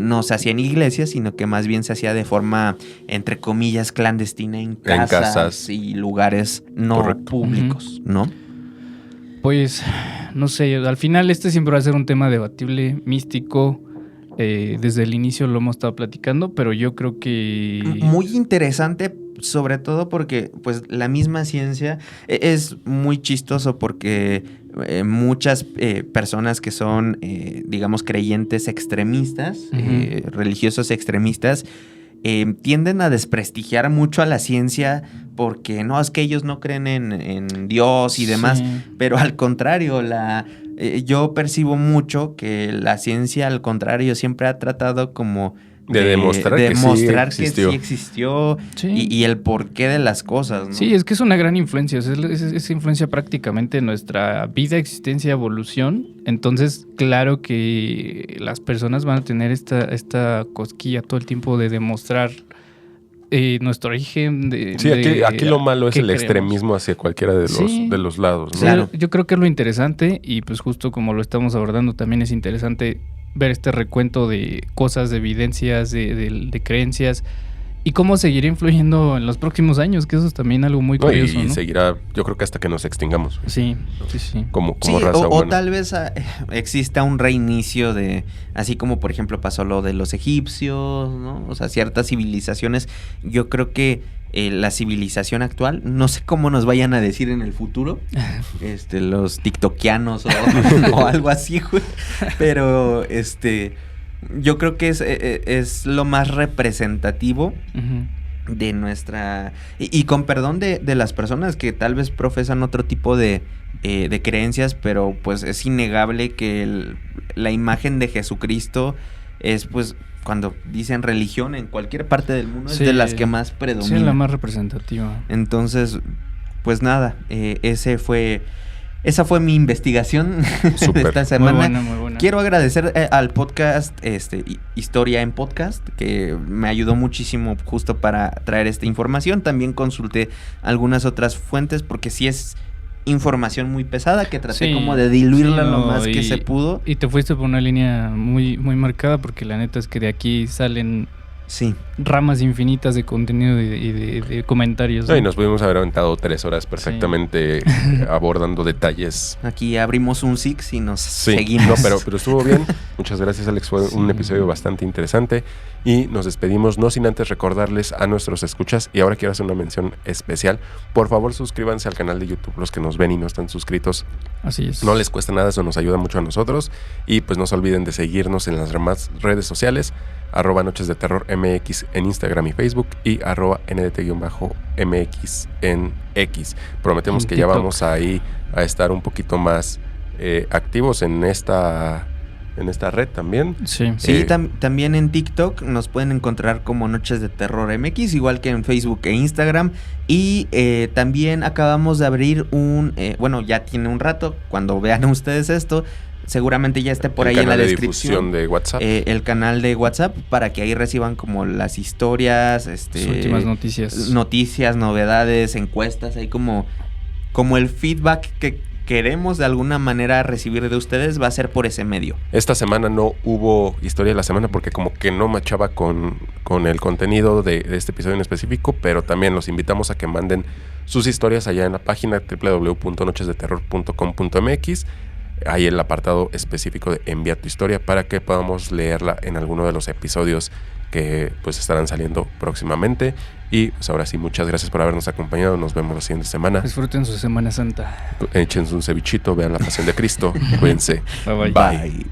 no se hacía en iglesias, sino que más bien se hacía de forma, entre comillas, clandestina en casas y lugares no públicos, ¿no? Pues, no sé, al final siempre va a ser un tema debatible, místico. Desde el inicio lo hemos estado platicando, pero yo creo que... Muy interesante, sobre todo porque pues la misma ciencia es muy chistoso, porque muchas personas que son, digamos, creyentes extremistas, religiosos extremistas, tienden a desprestigiar mucho a la ciencia porque no, es que ellos no creen en Dios y demás, pero al contrario, yo percibo mucho que la ciencia, al contrario, siempre ha tratado como de demostrar que sí existió y el porqué de las cosas, ¿no? Sí, es que es una gran influencia, es influencia prácticamente en nuestra vida, existencia, evolución. Entonces, claro que las personas van a tener esta cosquilla todo el tiempo de demostrar nuestro origen. Aquí lo malo es el extremismo hacia cualquiera de los lados, ¿no? Claro. Yo creo que es lo interesante, y pues justo como lo estamos abordando, también es interesante ver este recuento de cosas, de evidencias, de creencias, y cómo seguirá influyendo en los próximos años, que eso es también algo muy curioso, y ¿no? seguirá, yo creo que hasta que nos extingamos. Sí. Como raza humana. O tal vez exista un reinicio así como por ejemplo pasó lo de los egipcios, ¿no? O sea, ciertas civilizaciones. Yo creo que la civilización actual, no sé cómo nos vayan a decir en el futuro, los tiktokianos o algo así, güey. Pero yo creo que es lo más representativo de nuestra... Y con perdón de las personas que tal vez profesan otro tipo de creencias, pero pues es innegable que la imagen de Jesucristo es, pues, cuando dicen religión en cualquier parte del mundo, es de las que más predomina. Sí, la más representativa. Entonces, pues nada, esa fue mi investigación de esta semana. Muy buena. Quiero agradecer al podcast Historia en Podcast, que me ayudó muchísimo justo para traer esta información. También consulté algunas otras fuentes, porque sí es información muy pesada, que traté como de diluirla lo más que se pudo. Y te fuiste por una línea muy, muy marcada, porque la neta es que de aquí salen ramas infinitas de contenido y de comentarios, ¿no? Y nos pudimos haber aventado 3 horas perfectamente abordando detalles. Aquí abrimos un Six y nos seguimos. No, pero estuvo bien. Muchas gracias, Alex. Fue un episodio bastante interesante. Y nos despedimos, no sin antes recordarles a nuestros escuchas, y ahora quiero hacer una mención especial. Por favor, suscríbanse al canal de YouTube, los que nos ven y no están suscritos. Así es. No les cuesta nada, eso nos ayuda mucho a nosotros. Y pues no se olviden de seguirnos en las demás redes sociales, @Noches de Terror MX en Instagram y Facebook, y @NDT-MX en X. Prometemos que ya vamos ahí a estar un poquito más activos en esta red también. Sí, también en TikTok nos pueden encontrar como Noches de Terror MX, igual que en Facebook e Instagram. Y también acabamos de abrir ya tiene un rato, cuando vean ustedes esto, seguramente ya esté por ahí en la descripción de WhatsApp. El canal de WhatsApp, para que ahí reciban como las historias, sus últimas noticias, novedades, encuestas, ahí como el feedback que queremos de alguna manera recibir de ustedes, va a ser por ese medio. Esta semana no hubo historia de la semana porque como que no machaba con el contenido de este episodio en específico, pero también los invitamos a que manden sus historias allá en la página www.nochesdeterror.com.mx. hay el apartado específico de envía tu historia para que podamos leerla en alguno de los episodios que pues estarán saliendo próximamente. Y pues ahora sí, muchas gracias por habernos acompañado. Nos vemos la siguiente semana. Disfruten su Semana Santa. Échense un cevichito, vean La Pasión de Cristo. Cuídense. Bye bye. Bye.